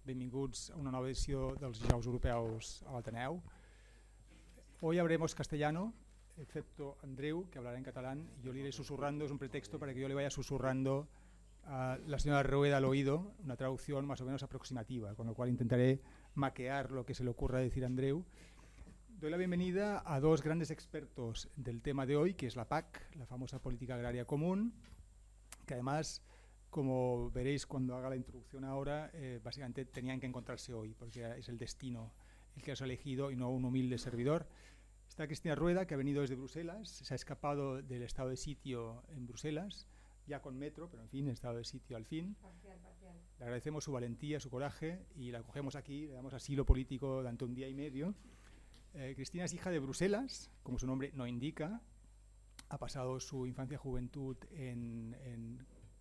Benvinguts a una nova edició dels Dijous Europeus a l'Ateneu. Hoy hablaremos castellano, excepto Andreu, que hablará en catalán, y yo le iré susurrando, es un pretexto para que yo le vaya susurrando a la señora Rueda al oído, una traducción más o menos aproximativa, con lo cual intentaré maquear lo que se le ocurra decir a Andreu. Doy la bienvenida a dos grandes expertos del tema de hoy, que es la PAC, la famosa Política Agraria Común, que además, como veréis cuando haga la introducción ahora, básicamente tenían que encontrarse hoy, porque es el destino el que has elegido y no un humilde servidor. Está Cristina Rueda, que ha venido desde Bruselas, se ha escapado del estado de sitio en Bruselas, ya con metro, pero en fin, estado de sitio al fin. Parcial. Le agradecemos su valentía, su coraje, y la acogemos aquí, le damos asilo político durante un día y medio. Cristina es hija de Bruselas, como su nombre no indica. Ha pasado su infancia y juventud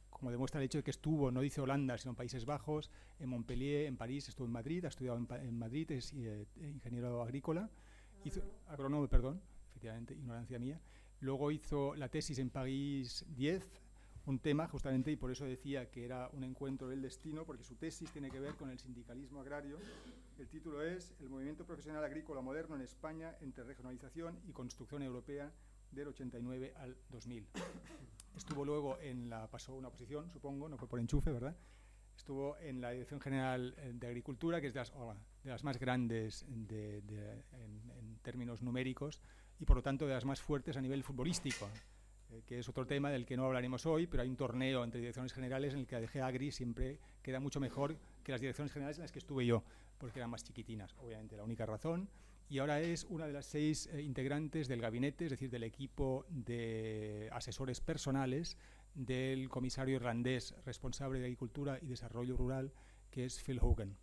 como demuestra el hecho de que estuvo, no dice Holanda, sino en Países Bajos, en Montpellier, en París, estuvo en Madrid, ha estudiado en Madrid, es ingeniero agrícola, agrónomo, perdón, efectivamente, ignorancia mía. Luego hizo la tesis en París 10, un tema justamente, y por eso decía que era un encuentro del destino, porque su tesis tiene que ver con el sindicalismo agrario. El título es El movimiento profesional agrícola moderno en España entre regionalización y construcción europea del 89 al 2000. Estuvo luego pasó una oposición, supongo, no fue por enchufe, ¿verdad? Estuvo en la Dirección General de Agricultura, que es de las más grandes en términos numéricos y por lo tanto de las más fuertes a nivel futbolístico, que es otro tema del que no hablaremos hoy, pero hay un torneo entre direcciones generales en el que la DG Agri siempre queda mucho mejor que las direcciones generales en las que estuve yo, porque eran más chiquitinas, obviamente, la única razón. Y ahora es una de las 6 integrantes del gabinete, es decir, del equipo de asesores personales del comisario irlandés responsable de Agricultura y Desarrollo Rural, que es Phil Hogan,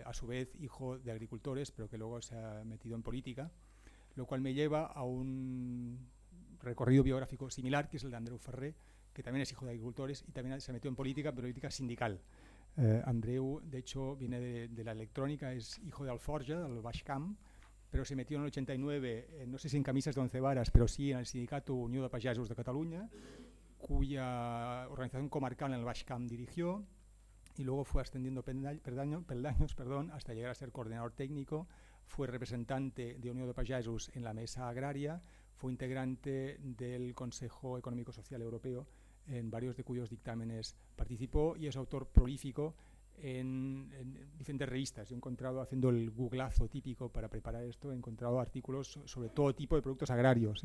a su vez hijo de agricultores, pero que luego se ha metido en política, lo cual me lleva a un recorrido biográfico similar, que es el de Andreu Ferrer, que también es hijo de agricultores y también se metió en política, pero política sindical. Andreu, de hecho, viene de la electrónica, es hijo de Alforja, del Baix Camp, pero se metió en el 89, no sé si en camisas de 11 varas, pero sí en el sindicato Unió de Pagesos de Cataluña, cuya organización comarcal en el Baix Camp dirigió, y luego fue ascendiendo peldaños, hasta llegar a ser coordinador técnico. Fue representante de Unió de Pagesos en la mesa agraria, fue integrante del Consejo Económico Social Europeo, en varios de cuyos dictámenes participó, y es autor prolífico en diferentes revistas. Yo he encontrado, haciendo el googlazo típico para preparar esto, he encontrado artículos sobre todo tipo de productos agrarios,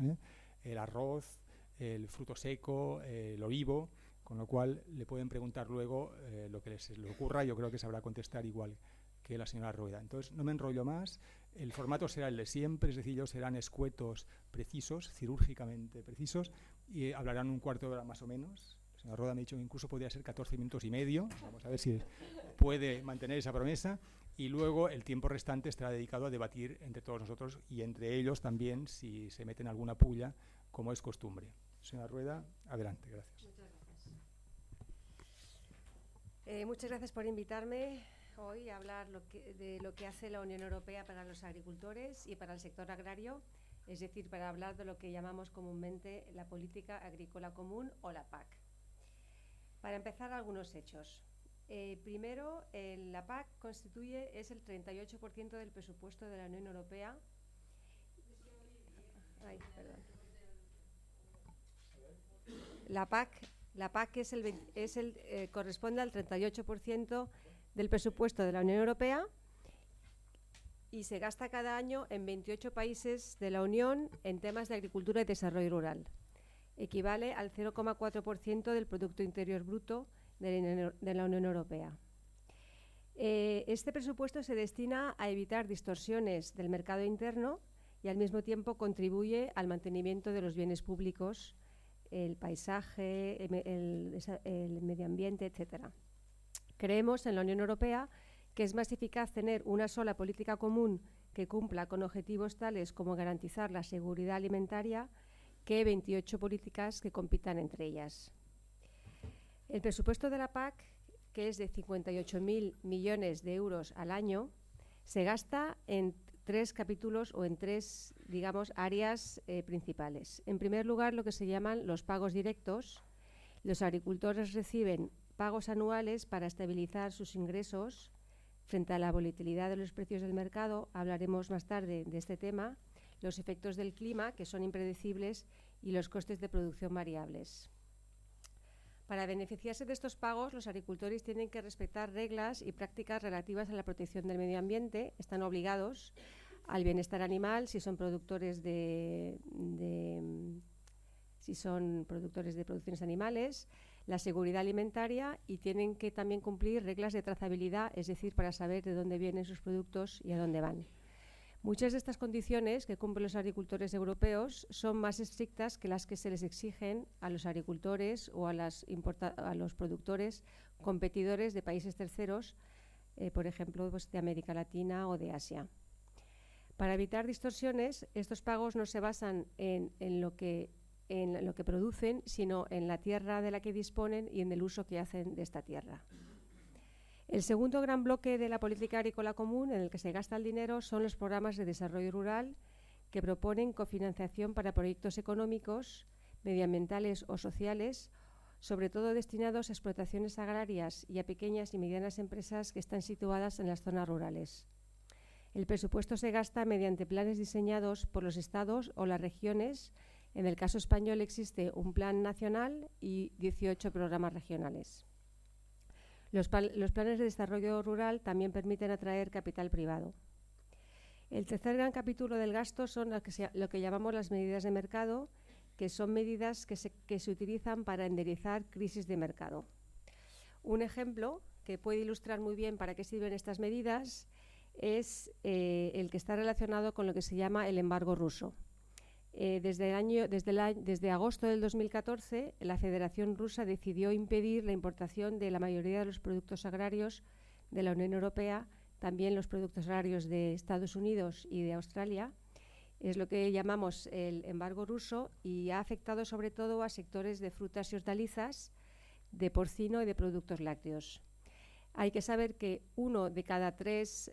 el arroz, el fruto seco, el olivo, con lo cual le pueden preguntar luego lo que les le ocurra. Yo creo que sabrá contestar igual que la señora Rueda. Entonces no me enrollo más, el formato será el de siempre, es decir, ellos serán escuetos, precisos, cirúrgicamente precisos, y hablarán un cuarto de hora más o menos. La señora Rueda me ha dicho que incluso podría ser 14 minutos y medio, vamos a ver si puede mantener esa promesa, y luego el tiempo restante estará dedicado a debatir entre todos nosotros y entre ellos también, si se meten alguna pulla, como es costumbre. Señora Rueda, adelante, gracias. Muchas gracias por invitarme hoy a hablar de lo que hace la Unión Europea para los agricultores y para el sector agrario, es decir, para hablar de lo que llamamos comúnmente la Política Agrícola Común o la PAC. Para empezar, algunos hechos. Primero, la PAC es el 38% del presupuesto de la Unión Europea. La PAC corresponde al 38% del presupuesto de la Unión Europea y se gasta cada año en 28 países de la Unión en temas de agricultura y desarrollo rural. Equivale al 0,4% del Producto Interior Bruto de la Unión Europea. Este presupuesto se destina a evitar distorsiones del mercado interno y al mismo tiempo contribuye al mantenimiento de los bienes públicos, el paisaje, el medio ambiente, etc. Creemos en la Unión Europea que es más eficaz tener una sola política común que cumpla con objetivos tales como garantizar la seguridad alimentaria que 28 políticas que compitan entre ellas. El presupuesto de la PAC, que es de 58.000 millones de euros al año, se gasta en 3 capítulos o en 3, digamos, áreas principales. En primer lugar, lo que se llaman los pagos directos. Los agricultores reciben pagos anuales para estabilizar sus ingresos Frente a la volatilidad de los precios del mercado, hablaremos más tarde de este tema, los efectos del clima, que son impredecibles, y los costes de producción variables. Para beneficiarse de estos pagos, los agricultores tienen que respetar reglas y prácticas relativas a la protección del medio ambiente. Están obligados al bienestar animal si son productores de producciones animales, la seguridad alimentaria, y tienen que también cumplir reglas de trazabilidad, es decir, para saber de dónde vienen sus productos y a dónde van. Muchas de estas condiciones que cumplen los agricultores europeos son más estrictas que las que se les exigen a los agricultores o a los productores competidores de países terceros, por ejemplo, pues, de América Latina o de Asia. Para evitar distorsiones, estos pagos no se basan en lo que producen, sino en la tierra de la que disponen y en el uso que hacen de esta tierra. El segundo gran bloque de la política agrícola común en el que se gasta el dinero son los programas de desarrollo rural, que proponen cofinanciación para proyectos económicos, medioambientales o sociales, sobre todo destinados a explotaciones agrarias y a pequeñas y medianas empresas que están situadas en las zonas rurales. El presupuesto se gasta mediante planes diseñados por los estados o las regiones. En el caso español existe un plan nacional y 18 programas regionales. Los planes de desarrollo rural también permiten atraer capital privado. El tercer gran capítulo del gasto son lo que llamamos las medidas de mercado, que son medidas que se utilizan para enderezar crisis de mercado. Un ejemplo que puede ilustrar muy bien para qué sirven estas medidas es el que está relacionado con lo que se llama el embargo ruso. Desde agosto del 2014, la Federación Rusa decidió impedir la importación de la mayoría de los productos agrarios de la Unión Europea, también los productos agrarios de Estados Unidos y de Australia. Es lo que llamamos el embargo ruso, y ha afectado sobre todo a sectores de frutas y hortalizas, de porcino y de productos lácteos. Hay que saber que una de cada tres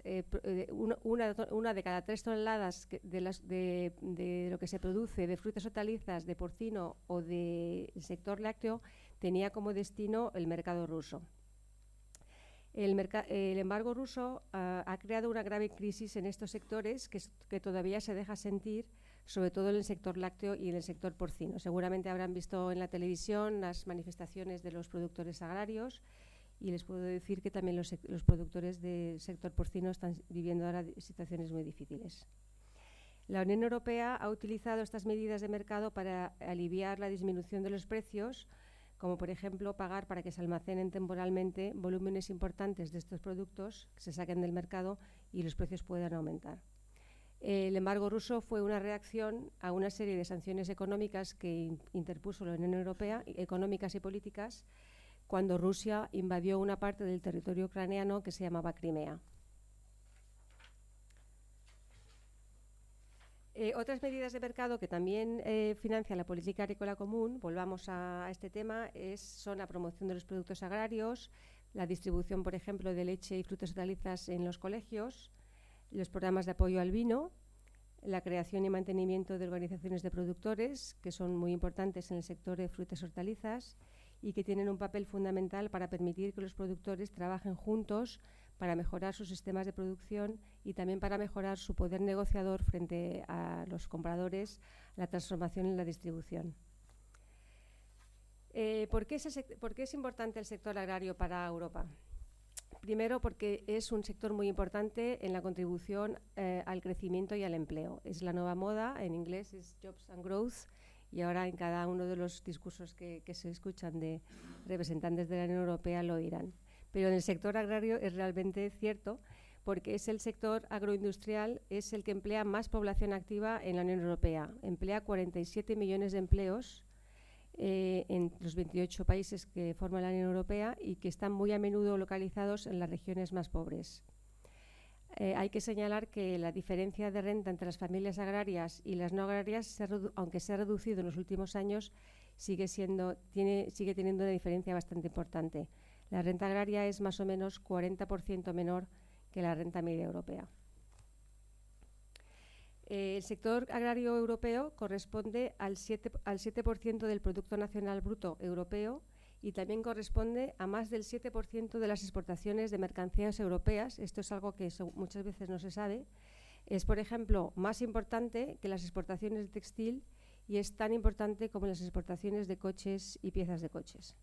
toneladas de lo que se produce de frutas y hortalizas, de porcino o del sector lácteo tenía como destino el mercado ruso. El embargo ruso ha creado una grave crisis en estos sectores que todavía se deja sentir, sobre todo en el sector lácteo y en el sector porcino. Seguramente habrán visto en la televisión las manifestaciones de los productores agrarios, y les puedo decir que también los productores del sector porcino están viviendo ahora situaciones muy difíciles. La Unión Europea ha utilizado estas medidas de mercado para aliviar la disminución de los precios, como por ejemplo pagar para que se almacenen temporalmente volúmenes importantes de estos productos, que se saquen del mercado y los precios puedan aumentar. El embargo ruso fue una reacción a una serie de sanciones económicas que interpuso la Unión Europea, económicas y políticas, cuando Rusia invadió una parte del territorio ucraniano que se llamaba Crimea. Otras medidas de mercado que también financia la política agrícola común, volvamos a este tema, son la promoción de los productos agrarios, la distribución, por ejemplo, de leche y frutas y hortalizas en los colegios, los programas de apoyo al vino, la creación y mantenimiento de organizaciones de productores, que son muy importantes en el sector de frutas y hortalizas, y que tienen un papel fundamental para permitir que los productores trabajen juntos para mejorar sus sistemas de producción y también para mejorar su poder negociador frente a los compradores, la transformación y la distribución. ¿Por qué es importante el sector agrario para Europa? Primero, porque es un sector muy importante en la contribución al crecimiento y al empleo. Es la nueva moda, en inglés es Jobs and Growth, y ahora en cada uno de los discursos que se escuchan de representantes de la Unión Europea lo dirán. Pero en el sector agrario es realmente cierto, porque es el sector agroindustrial, es el que emplea más población activa en la Unión Europea. Emplea 47 millones de empleos en los 28 países que forman la Unión Europea y que están muy a menudo localizados en las regiones más pobres. Hay que señalar que la diferencia de renta entre las familias agrarias y las no agrarias, aunque se ha reducido en los últimos años, sigue teniendo una diferencia bastante importante. La renta agraria es más o menos 40% menor que la renta media europea. El sector agrario europeo corresponde al 7% del Producto Nacional Bruto europeo y también corresponde a más del 7% de las exportaciones de mercancías europeas. Esto es algo que muchas veces no se sabe. Es, por ejemplo, más importante que las exportaciones de textil y es tan importante como las exportaciones de coches y piezas de coches.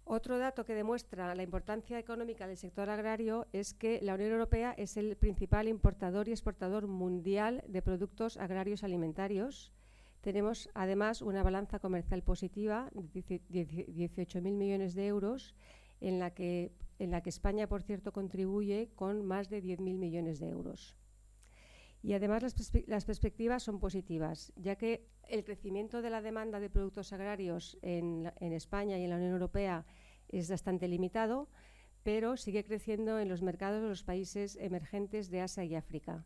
Otro dato que demuestra la importancia económica del sector agrario es que la Unión Europea es el principal importador y exportador mundial de productos agrarios alimentarios. Tenemos además una balanza comercial positiva de 18.000 millones de euros, en la que España, por cierto, contribuye con más de 10.000 millones de euros. Y además las perspectivas son positivas, ya que el crecimiento de la demanda de productos agrarios en España y en la Unión Europea es bastante limitado, pero sigue creciendo en los mercados de los países emergentes de Asia y África.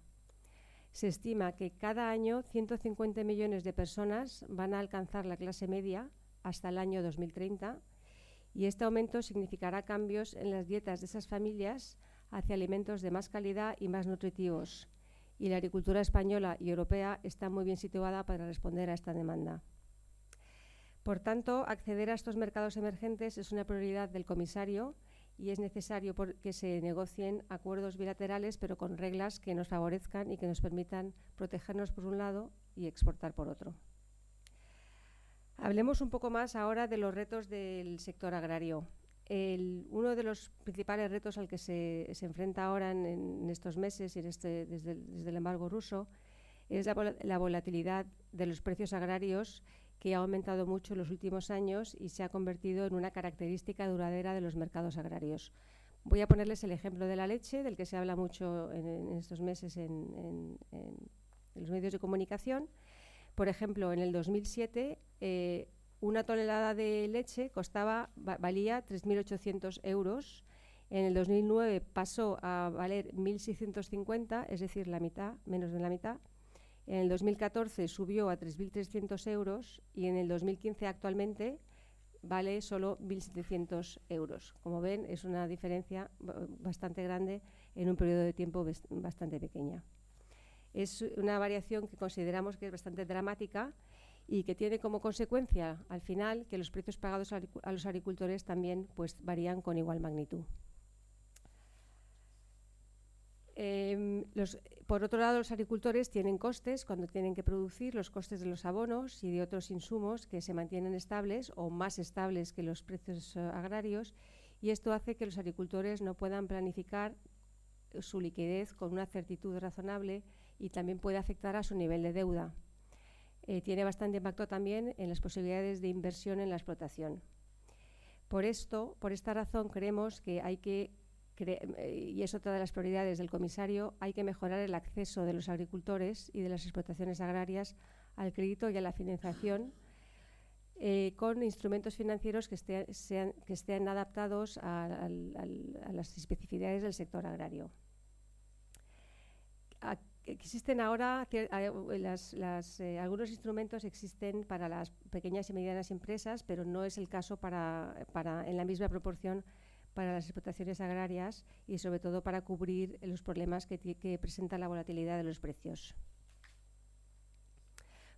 Se estima que cada año 150 millones de personas van a alcanzar la clase media hasta el año 2030 y este aumento significará cambios en las dietas de esas familias hacia alimentos de más calidad y más nutritivos. Y la agricultura española y europea está muy bien situada para responder a esta demanda. Por tanto, acceder a estos mercados emergentes es una prioridad del comisario y es necesario que se negocien acuerdos bilaterales, pero con reglas que nos favorezcan y que nos permitan protegernos por un lado y exportar por otro. Hablemos un poco más ahora de los retos del sector agrario. Uno de los principales retos al que se enfrenta ahora en estos meses y desde el embargo ruso es la volatilidad de los precios agrarios, que ha aumentado mucho en los últimos años y se ha convertido en una característica duradera de los mercados agrarios. Voy a ponerles el ejemplo de la leche, del que se habla mucho en estos meses en los medios de comunicación. Por ejemplo, en el 2007, una tonelada de leche valía 3.800 euros. En el 2009 pasó a valer 1.650, es decir, la mitad, menos de la mitad. En el 2014 subió a 3.300 euros y en el 2015 actualmente vale solo 1.700 euros. Como ven, es una diferencia bastante grande en un periodo de tiempo bastante pequeña. Es una variación que consideramos que es bastante dramática y que tiene como consecuencia, al final, que los precios pagados a los agricultores también varían con igual magnitud. Por otro lado, los agricultores tienen costes cuando tienen que producir, los costes de los abonos y de otros insumos que se mantienen estables o más estables que los precios agrarios, y esto hace que los agricultores no puedan planificar su liquidez con una certitud razonable y también puede afectar a su nivel de deuda. Tiene bastante impacto también en las posibilidades de inversión en la explotación. Por esta razón, creemos que hay que y es otra de las prioridades del comisario, hay que mejorar el acceso de los agricultores y de las explotaciones agrarias al crédito y a la financiación con instrumentos financieros que estén adaptados a las especificidades del sector agrario. Existen ahora algunos instrumentos existen para las pequeñas y medianas empresas, pero no es el caso en la misma proporción para las explotaciones agrarias y sobre todo para cubrir los problemas que presenta la volatilidad de los precios.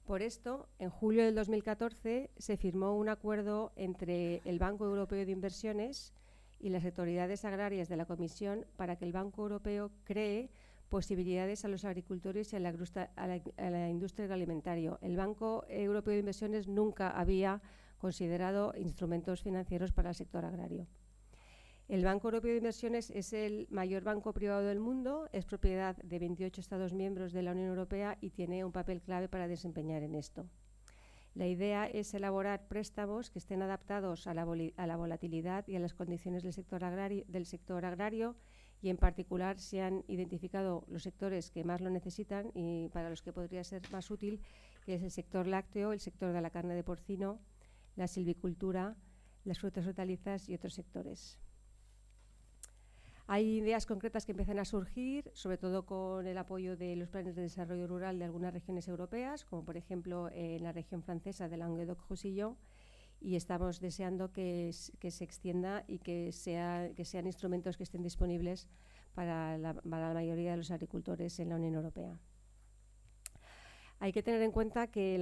Por esto, en julio del 2014 se firmó un acuerdo entre el Banco Europeo de Inversiones y las autoridades agrarias de la Comisión para que el Banco Europeo cree posibilidades a los agricultores y a la industria agroalimentaria. El Banco Europeo de Inversiones nunca había considerado instrumentos financieros para el sector agrario. El Banco Europeo de Inversiones es el mayor banco privado del mundo, es propiedad de 28 Estados miembros de la Unión Europea y tiene un papel clave para desempeñar en esto. La idea es elaborar préstamos que estén adaptados a la volatilidad y a las condiciones del sector agrario y en particular se han identificado los sectores que más lo necesitan y para los que podría ser más útil, que es el sector lácteo, el sector de la carne de porcino, la silvicultura, las frutas y hortalizas y otros sectores. Hay ideas concretas que empiezan a surgir, sobre todo con el apoyo de los planes de desarrollo rural de algunas regiones europeas, como por ejemplo en la región francesa de Languedoc-Roussillon, y estamos deseando que se extienda y que sean instrumentos que estén disponibles para la mayoría de los agricultores en la Unión Europea. Hay que tener en cuenta que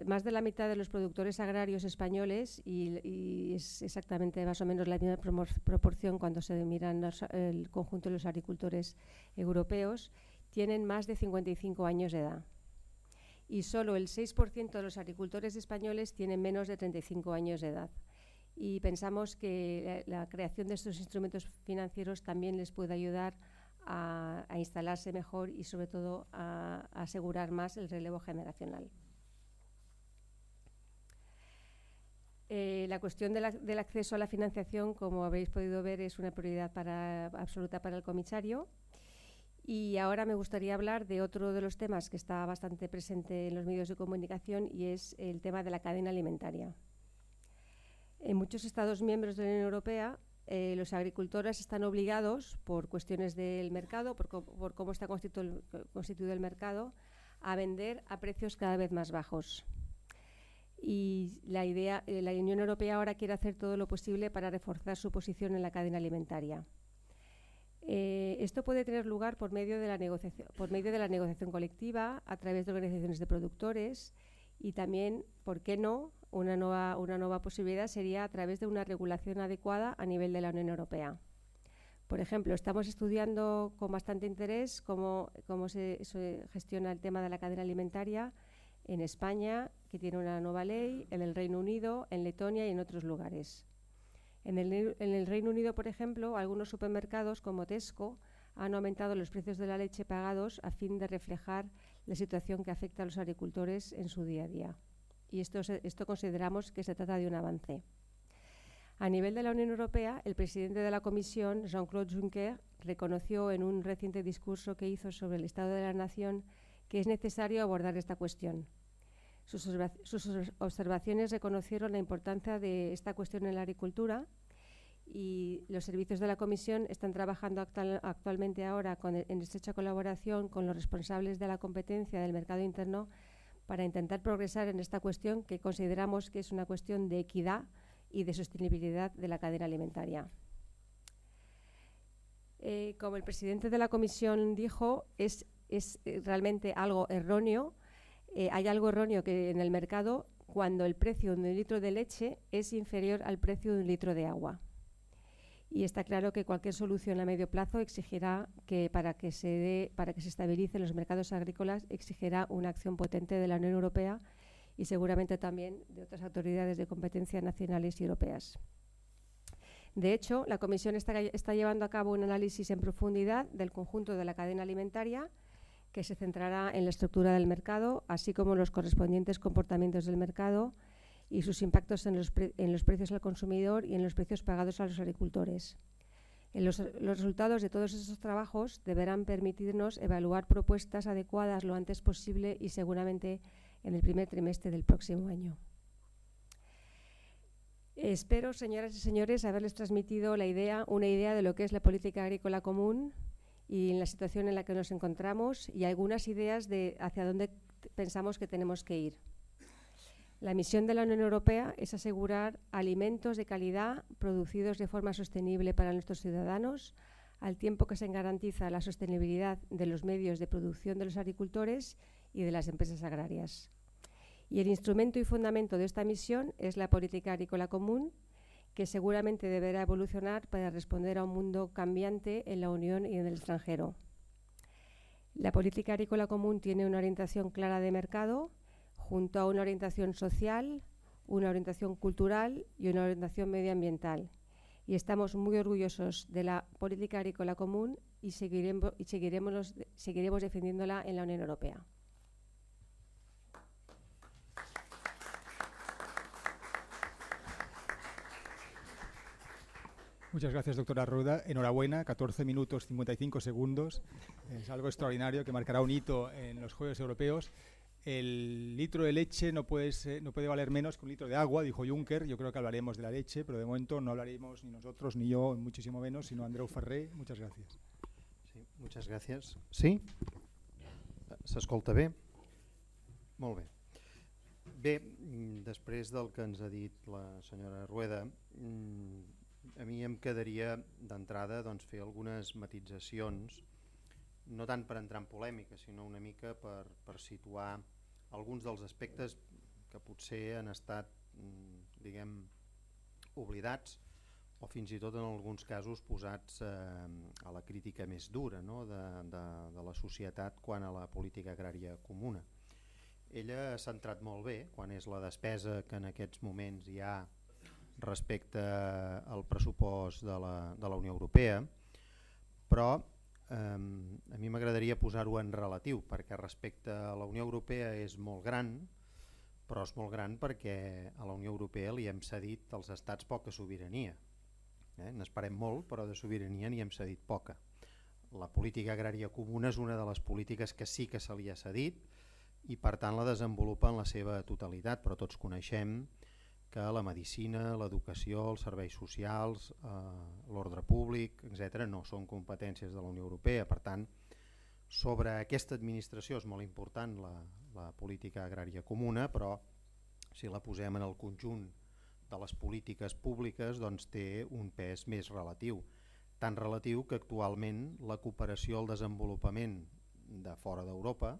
más de la mitad de los productores agrarios españoles, y es exactamente más o menos la misma proporción cuando se miran el conjunto de los agricultores europeos, tienen más de 55 años de edad. Y solo el 6% de los agricultores españoles tienen menos de 35 años de edad. Y pensamos que la creación de estos instrumentos financieros también les puede ayudar a instalarse mejor y sobre todo a asegurar más el relevo generacional. La cuestión del acceso a la financiación, como habréis podido ver, es una prioridad absoluta para el comisario. Y ahora me gustaría hablar de otro de los temas que está bastante presente en los medios de comunicación, y es el tema de la cadena alimentaria. En muchos Estados miembros de la Unión Europea, los agricultores están obligados, por cuestiones del mercado, por cómo está constituido el mercado, a vender a precios cada vez más bajos. Y la Unión Europea ahora quiere hacer todo lo posible para reforzar su posición en la cadena alimentaria. Esto puede tener lugar por medio de la negociación colectiva, a través de organizaciones de productores, y también, ¿por qué no?, una nueva posibilidad sería a través de una regulación adecuada a nivel de la Unión Europea. Por ejemplo, estamos estudiando con bastante interés cómo se gestiona el tema de la cadena alimentaria en España, que tiene una nueva ley, en el Reino Unido, en Letonia y en otros lugares. En el Reino Unido, por ejemplo, algunos supermercados como Tesco han aumentado los precios de la leche pagados a fin de reflejar la situación que afecta a los agricultores en su día a día. Y esto consideramos que se trata de un avance. A nivel de la Unión Europea, el presidente de la Comisión, Jean-Claude Juncker, reconoció en un reciente discurso que hizo sobre el Estado de la Nación que es necesario abordar esta cuestión. Sus observaciones reconocieron la importancia de esta cuestión en la agricultura, y los servicios de la Comisión están trabajando actualmente ahora en estrecha colaboración con los responsables de la competencia del mercado interno para intentar progresar en esta cuestión, que consideramos que es una cuestión de equidad y de sostenibilidad de la cadena alimentaria. Como el presidente de la Comisión dijo, es realmente algo erróneo. Hay algo erróneo que en el mercado cuando el precio de un litro de leche es inferior al precio de un litro de agua. Y está claro que cualquier solución a medio plazo exigirá que para que se estabilicen los mercados agrícolas, exigirá una acción potente de la Unión Europea y seguramente también de otras autoridades de competencia nacionales y europeas. De hecho, la Comisión está llevando a cabo un análisis en profundidad del conjunto de la cadena alimentaria, que se centrará en la estructura del mercado, así como los correspondientes comportamientos del mercado y sus impactos en los precios al consumidor y en los precios pagados a los agricultores. Los resultados de todos esos trabajos deberán permitirnos evaluar propuestas adecuadas lo antes posible y seguramente en el primer trimestre del próximo año. Espero, señoras y señores, haberles transmitido una idea de lo que es la política agrícola común y en la situación en la que nos encontramos, y algunas ideas de hacia dónde pensamos que tenemos que ir. La misión de la Unión Europea es asegurar alimentos de calidad producidos de forma sostenible para nuestros ciudadanos, al tiempo que se garantiza la sostenibilidad de los medios de producción de los agricultores y de las empresas agrarias. Y el instrumento y fundamento de esta misión es la política agrícola común, que seguramente deberá evolucionar para responder a un mundo cambiante en la Unión y en el extranjero. La política agrícola común tiene una orientación clara de mercado, junto a una orientación social, una orientación cultural y una orientación medioambiental. Y estamos muy orgullosos de la política agrícola común y seguiremos defendiéndola en la Unión Europea. Muchas gracias, doctora Rueda. Enhorabuena, 14 minutos 55 segundos. Es algo extraordinario que marcará un hito en los Juegos Europeos. El litro de leche no puede valer menos que un litro de agua, dijo Juncker. Yo creo que hablaremos de la leche, pero de momento no hablaremos ni nosotros, ni yo, muchísimo menos, sino Andreu Ferrer. Muchas gracias. Sí, muchas gracias. Sí? S'escolta bé? Molt bé. Bé, després del que ens ha dit la senyora Rueda, a mi em quedaria d'entrada fer algunes matitzacions, no tant per entrar en polèmica, sinó una mica per situar alguns dels aspectes que potser han estat, diguem, oblidats o fins i tot en alguns casos posats a la crítica més dura, no? de la societat quant a la política agrària comuna. Ella ha centrat molt bé quan és la despesa que en aquests moments hi ha respecte al pressupost de la Unió Europea, però a mi m'agradaria posar-ho en relatiu, perquè respecte a la Unió Europea és molt gran, però és molt gran perquè a la Unió Europea li hem cedit als estats poca sobirania. N'esperem molt, però de sobirania n'hi hem cedit poca. La política agrària comuna és una de les polítiques que sí que se li ha cedit i per tant la desenvolupa en la seva totalitat, però tots coneixem que la medicina, l'educació, els serveis socials, l'ordre públic, etc., no són competències de la Unió Europea. Per tant, sobre aquesta administració és molt important la política agrària comuna, però si la posem en el conjunt de les polítiques públiques doncs té un pes més relatiu. Tan relatiu que actualment la cooperació al desenvolupament de fora d'Europa,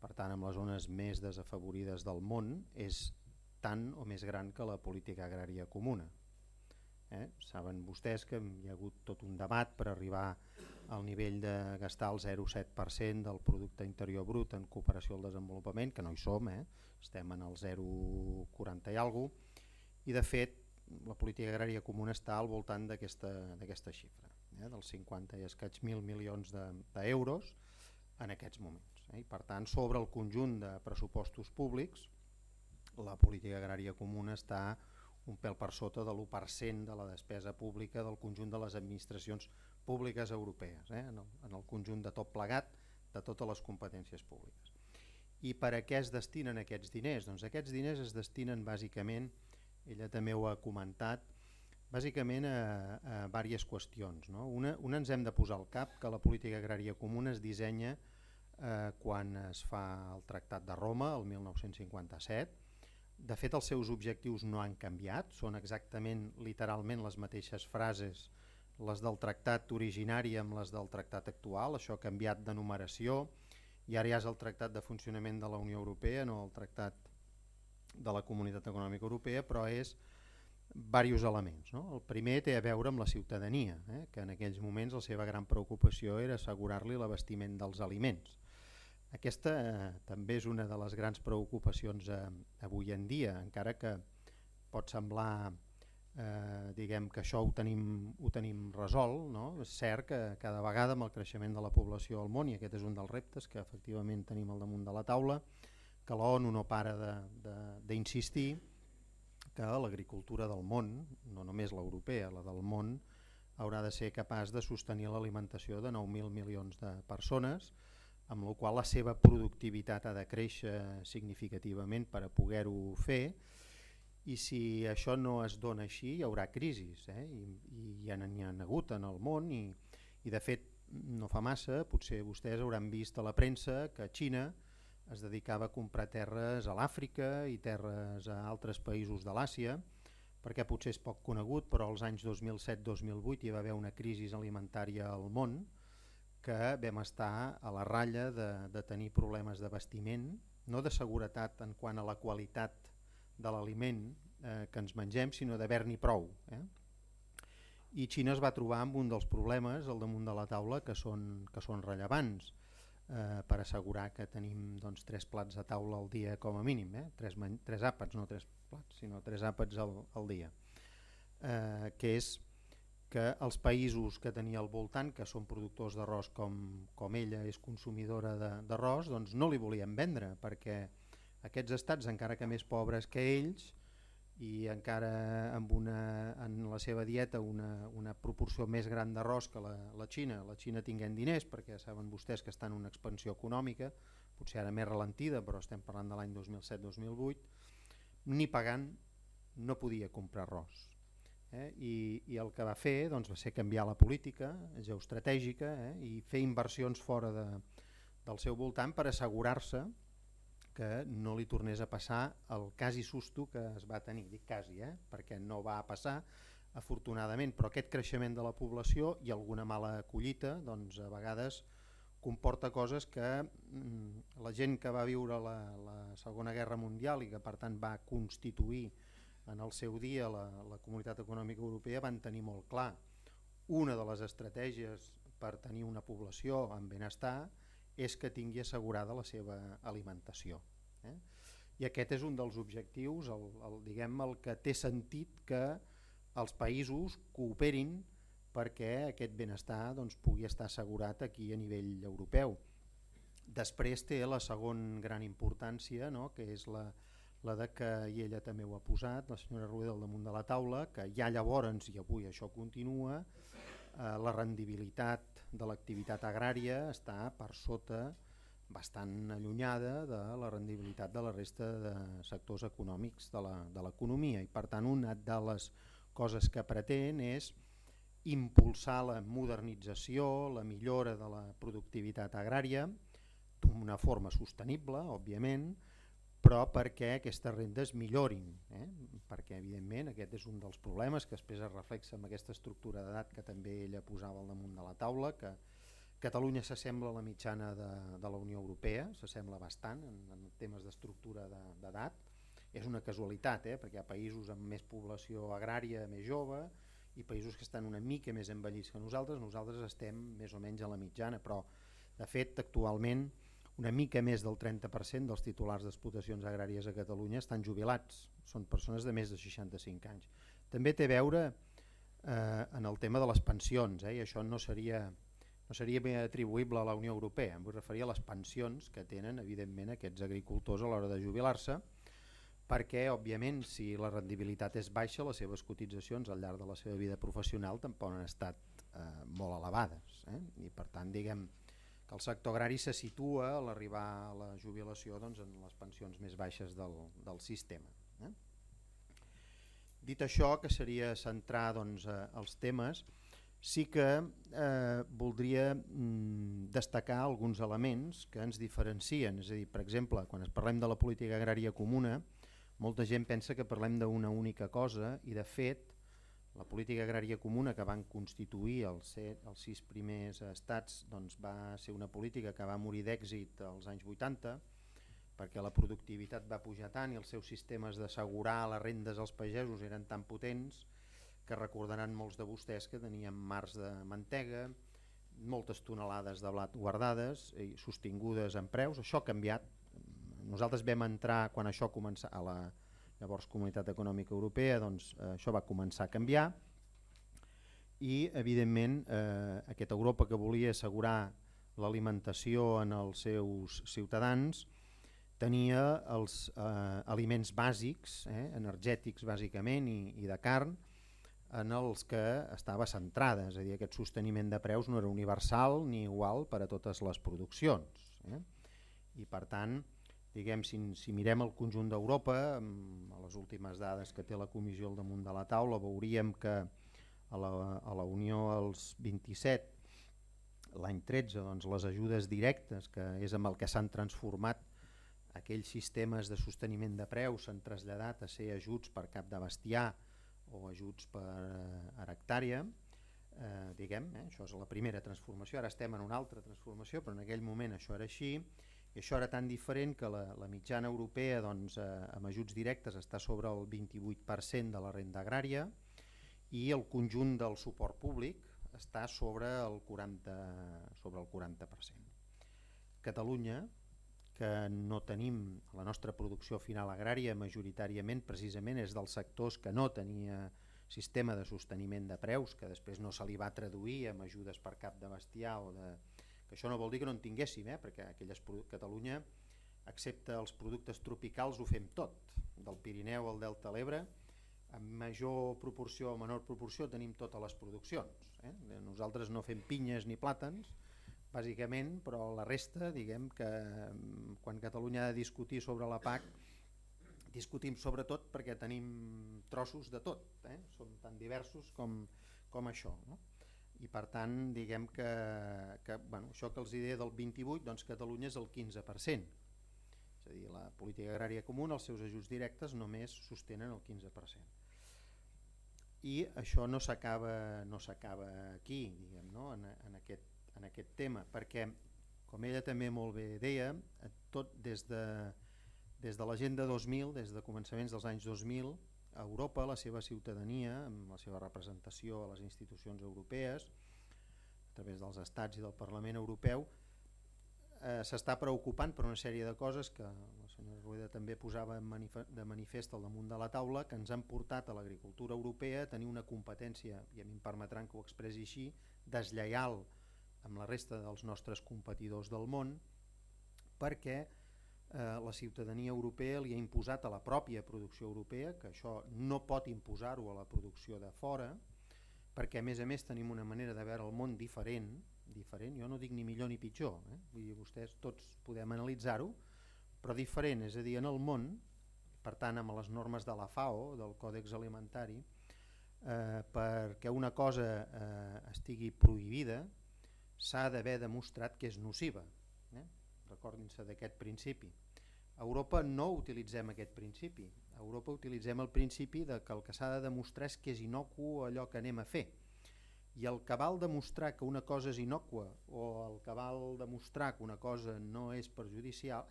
per tant amb les zones més desafavorides del món, és tant o més gran que la política agrària comuna. Saben vostès que hi ha hagut tot un debat per arribar al nivell de gastar el 0,7% del producte interior brut en cooperació al desenvolupament, que no hi som, estem en el 0,40 i alguna cosa, i de fet la política agrària comuna està al voltant d'aquesta xifra, dels 50 i escaig mil milions d'euros en aquests moments. I per tant, sobre el conjunt de pressupostos públics, la política agrària comuna està un pèl per sota de l'1% de la despesa pública del conjunt de les administracions públiques europees, en el conjunt de tot plegat de totes les competències públiques. I per a què es destinen aquests diners? Doncs aquests diners es destinen bàsicament, ella també ho ha comentat, bàsicament a diverses qüestions. Una ens hem de posar al cap que la política agrària comuna es dissenya quan es fa el Tractat de Roma, el 1957. De fet, els seus objectius no han canviat, són exactament, literalment, les mateixes frases, les del tractat originari amb les del tractat actual. Això ha canviat de numeració i ara ja és el Tractat de Funcionament de la Unió Europea, no el Tractat de la Comunitat Econòmica Europea, però és diversos elements. El primer té a veure amb la ciutadania, que en aquells moments la seva gran preocupació era assegurar-li l'abastiment dels aliments. Aquesta també és una de les grans preocupacions avui en dia, encara que pot semblar que això ho tenim resolt, no? És cert que cada vegada amb el creixement de la població al món, i aquest és un dels reptes que efectivament tenim al damunt de la taula, que l'ONU no para d'insistir que l'agricultura del món, no només l'europea, la del món, haurà de ser capaç de sostenir l'alimentació de 9.000 milions de persones, amb la qual la seva productivitat ha de créixer significativament per a poder-ho fer, i si això no es dona així hi haurà crisis, i n'hi ha hagut en el món, i de fet no fa massa, potser vostès hauran vist a la premsa que Xina es dedicava a comprar terres a l'Àfrica i terres a altres països de l'Àsia, perquè potser és poc conegut, però als anys 2007-2008 hi va haver una crisi alimentària al món, que vam estar a la ratlla de tenir problemes d'abastiment, no de seguretat en quant a la qualitat de l'aliment que ens mengem, sinó d'haver-n'hi prou. I Xina es va trobar amb un dels problemes al damunt de la taula que són rellevants per assegurar que tenim 3 plats a taula al dia com a mínim, 3 àpats, no 3 plats, sinó 3 àpats al dia, que és que els països que tenia al voltant, que són productors d'arròs com ella és consumidora d'arròs, doncs no li volien vendre, perquè aquests estats, encara que més pobres que ells, i encara amb en la seva dieta una proporció més gran d'arròs que la Xina tinguent diners, perquè saben vostès que està en una expansió econòmica, potser ara més ralentida, però estem parlant de l'any 2007-2008, ni pagant no podia comprar arròs. I el que va fer va ser canviar la política geoestratègica i fer inversions fora del seu voltant per assegurar-se que no li tornés a passar el quasi susto que es va tenir. Dic quasi, perquè no va passar, afortunadament, però aquest creixement de la població i alguna mala collita a vegades comporta coses que la gent que va viure la Segona Guerra Mundial i que per tant va constituir en el seu dia la Comunitat Econòmica Europea van tenir molt clar. Una de les estratègies per tenir una població amb benestar és que tingui assegurada la seva alimentació. I aquest és un dels objectius, el que té sentit que els països cooperin perquè aquest benestar pugui estar assegurat aquí a nivell europeu. Després té la segona gran importància, que és la de que, i ella també ho ha posat, la senyora Rueda al damunt de la taula, que ja llavors, i avui això continua, la rendibilitat de l'activitat agrària està per sota, bastant allunyada de la rendibilitat de la resta de sectors econòmics de l'economia, i per tant una de les coses que pretén és impulsar la modernització, la millora de la productivitat agrària d'una forma sostenible, òbviament, però perquè aquestes rendes millorin, perquè evidentment aquest és un dels problemes que després es reflexa en aquesta estructura d'edat que també ella posava al damunt de la taula, que Catalunya s'assembla a la mitjana de la Unió Europea, s'assembla bastant en temes d'estructura d'edat. És una casualitat, perquè hi ha països amb més població agrària, més jove, i països que estan una mica més envellits que nosaltres estem més o menys a la mitjana, però de fet actualment una mica més del 30% dels titulars d'explotacions agràries a Catalunya estan jubilats, són persones de més de 65 anys. També té a veure en el tema de les pensions, i això no seria ben atribuïble a la Unió Europea, em vull referir a les pensions que tenen evidentment aquests agricultors a l'hora de jubilar-se, perquè òbviament si la rendibilitat és baixa les seves cotitzacions al llarg de la seva vida professional tampoc han estat molt elevades, i per tant diguem que el sector agrari se situa a l'arribar a la jubilació en les pensions més baixes del sistema. Dit això, que seria centrar els temes, sí que voldria destacar alguns elements que ens diferencien, és a dir, per exemple, quan parlem de la política agrària comuna, molta gent pensa que parlem d'una única cosa i de fet la política agrària comuna que van constituir els 6 primers estats va ser una política que va morir d'èxit als anys 80 perquè la productivitat va pujar tant i els seus sistemes d'assegurar les rendes als pagesos eren tan potents que recordaran molts de vostès que teníem mars de mantega, moltes tonelades de blat guardades i sostingudes en preus. Això ha canviat. Nosaltres vam entrar quan això començà a la llavors Comunitat Econòmica Europea, això va començar a canviar i evidentment aquesta Europa que volia assegurar l'alimentació en els seus ciutadans tenia els aliments bàsics, energètics bàsicament i de carn, en els que estava centrada, és a dir, aquest sosteniment de preus no era universal ni igual per a totes les produccions. I per tant, diguem, si mirem el conjunt d'Europa, a les últimes dades que té la Comissió al damunt de la taula, veuríem que a la Unió als 27, l'any 13, les ajudes directes, que és amb el que s'han transformat aquells sistemes de sosteniment de preus, s'han traslladat a ser ajuts per cap de bestiar o ajuts per hectàrea, diguem, això és la primera transformació, ara estem en una altra transformació, però en aquell moment això era així, i això era tan diferent que la mitjana europea amb ajuts directes està sobre el 28% de la renda agrària i el conjunt del suport públic està sobre el 40%. Catalunya, que no tenim la nostra producció final agrària majoritàriament precisament és dels sectors que no tenia sistema de sosteniment de preus, que després no se li va traduir amb ajudes per cap de bestiar que això no vol dir que no en tinguéssim, perquè Catalunya, excepte els productes tropicals, ho fem tot, del Pirineu al Delta de l'Ebre, en major proporció o menor proporció tenim totes les produccions. Nosaltres no fem pinyes ni plàtans, bàsicament, però la resta, diguem que quan Catalunya ha de discutir sobre la PAC, discutim sobretot perquè tenim trossos de tot, som tan diversos com això. I per tant, diguem que això que els deia del 28, doncs Catalunya és el 15%. És a dir, la política agrària comuna, els seus ajuts directes només sostenen el 15%. I això no s'acaba aquí, diguem, en aquest tema, perquè Com ella també molt bé deia, tot des de l'Agenda 2000, des de començaments dels anys 2000, a Europa, la seva ciutadania, amb la seva representació a les institucions europees, a través dels estats i del Parlament Europeu, s'està preocupant per una sèrie de coses que la senyora Rueda també posava de manifest al damunt de la taula, que ens han portat a l'agricultura europea a tenir una competència, i a mi em permetran que ho expressi així, deslleial amb la resta dels nostres competidors del món, perquè la ciutadania europea li ha imposat a la pròpia producció europea, que això no pot imposar-ho a la producció de fora, perquè a més tenim una manera de veure el món diferent, jo no dic ni millor ni pitjor, vull dir, vostès tots podem analitzar-ho, però diferent, és a dir, en el món, per tant amb les normes de la FAO, del Còdex Alimentari, perquè una cosa estigui prohibida s'ha d'haver demostrat que és nociva. Recordin-se d'aquest principi. A Europa no utilitzem aquest principi. A Europa utilitzem el principi de que el que s'ha de demostrar és que és innocu allò que anem a fer. I el que val demostrar que una cosa és innocua o el que val demostrar que una cosa no és perjudicial,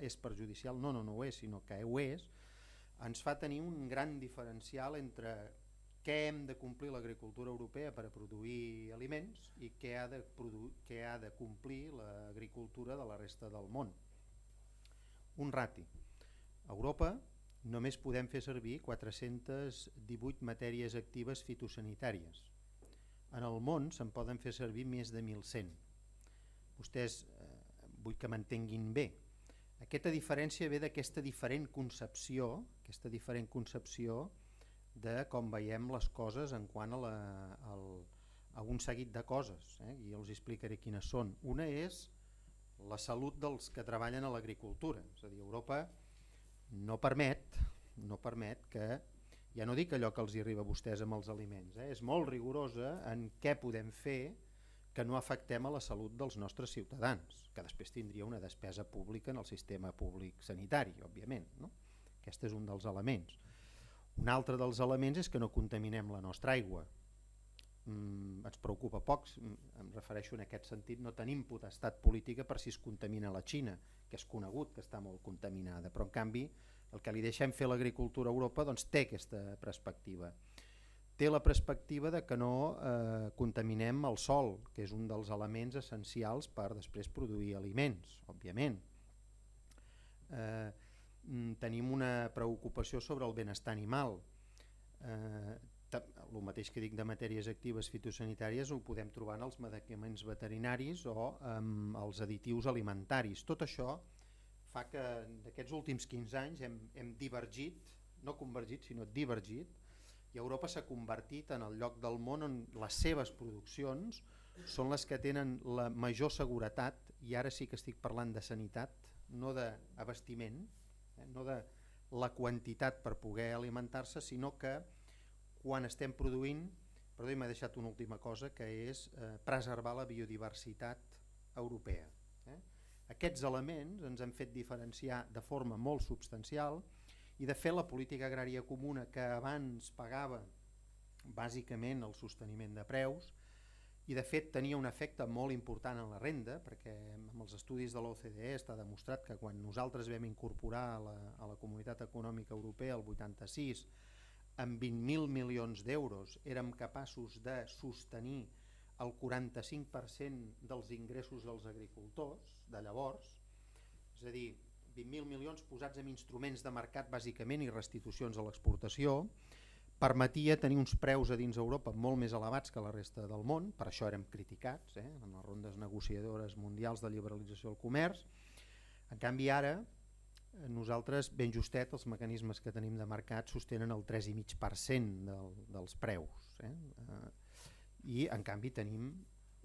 no ho és, sinó que ho és, ens fa tenir un gran diferencial entre què hem de complir l'agricultura europea per a produir aliments i què ha de complir l'agricultura de la resta del món. Un rati. A Europa només podem fer servir 418 matèries actives fitosanitàries. En el món se'n poden fer servir més de 1.100. Vostès vull que m'entenguin bé. Aquesta diferència ve d'aquesta diferent concepció de com veiem les coses en quant a un seguit de coses, i els explicaré quines són. Una és la salut dels que treballen a l'agricultura, és a dir, Europa no permet que, ja no dic allò que els arriba a vostès amb els aliments, és molt rigorosa en què podem fer que no afectem a la salut dels nostres ciutadans, que després tindria una despesa pública en el sistema públic sanitari, òbviament, no? Aquest és un dels elements. Un altre dels elements és que no contaminem la nostra aigua. Ens preocupa poc, em refereixo en aquest sentit, no tenim potestat política per si es contamina la Xina, que és conegut que està molt contaminada, però en canvi el que li deixem fer a l'agricultura a Europa doncs té aquesta perspectiva. Té la perspectiva de que no contaminem el sòl, que és un dels elements essencials per després produir aliments, òbviament. Tenim una preocupació sobre el benestar animal. El mateix que dic de matèries actives fitosanitàries ho podem trobar en els medicaments veterinaris o els additius alimentaris. Tot això fa que d'aquests últims 15 anys hem divergit, no convergit sinó divergit, i Europa s'ha convertit en el lloc del món on les seves produccions són les que tenen la major seguretat, i ara sí que estic parlant de sanitat, no d'abastiment, no de la quantitat per poder alimentar-se, sinó que quan estem produint, perdó, m'he deixat una última cosa, que és preservar la biodiversitat europea. Aquests elements ens han fet diferenciar de forma molt substancial, i de fet la política agrària comuna, que abans pagava bàsicament el sosteniment de preus, i de fet tenia un efecte molt important en la renda, perquè amb els estudis de l'OCDE està demostrat que quan nosaltres vam incorporar a la Comunitat Econòmica Europea el 86, amb 20.000 milions d'euros érem capaços de sostenir el 45% dels ingressos dels agricultors de llavors, és a dir, 20.000 milions posats en instruments de mercat bàsicament i restitucions a l'exportació, permetia tenir uns preus a dins Europa molt més elevats que la resta del món, per això érem criticats en les rondes negociadores mundials de liberalització del comerç. En canvi ara nosaltres, ben justet, els mecanismes que tenim de mercat sostenen el 3,5% dels preus, i en canvi tenim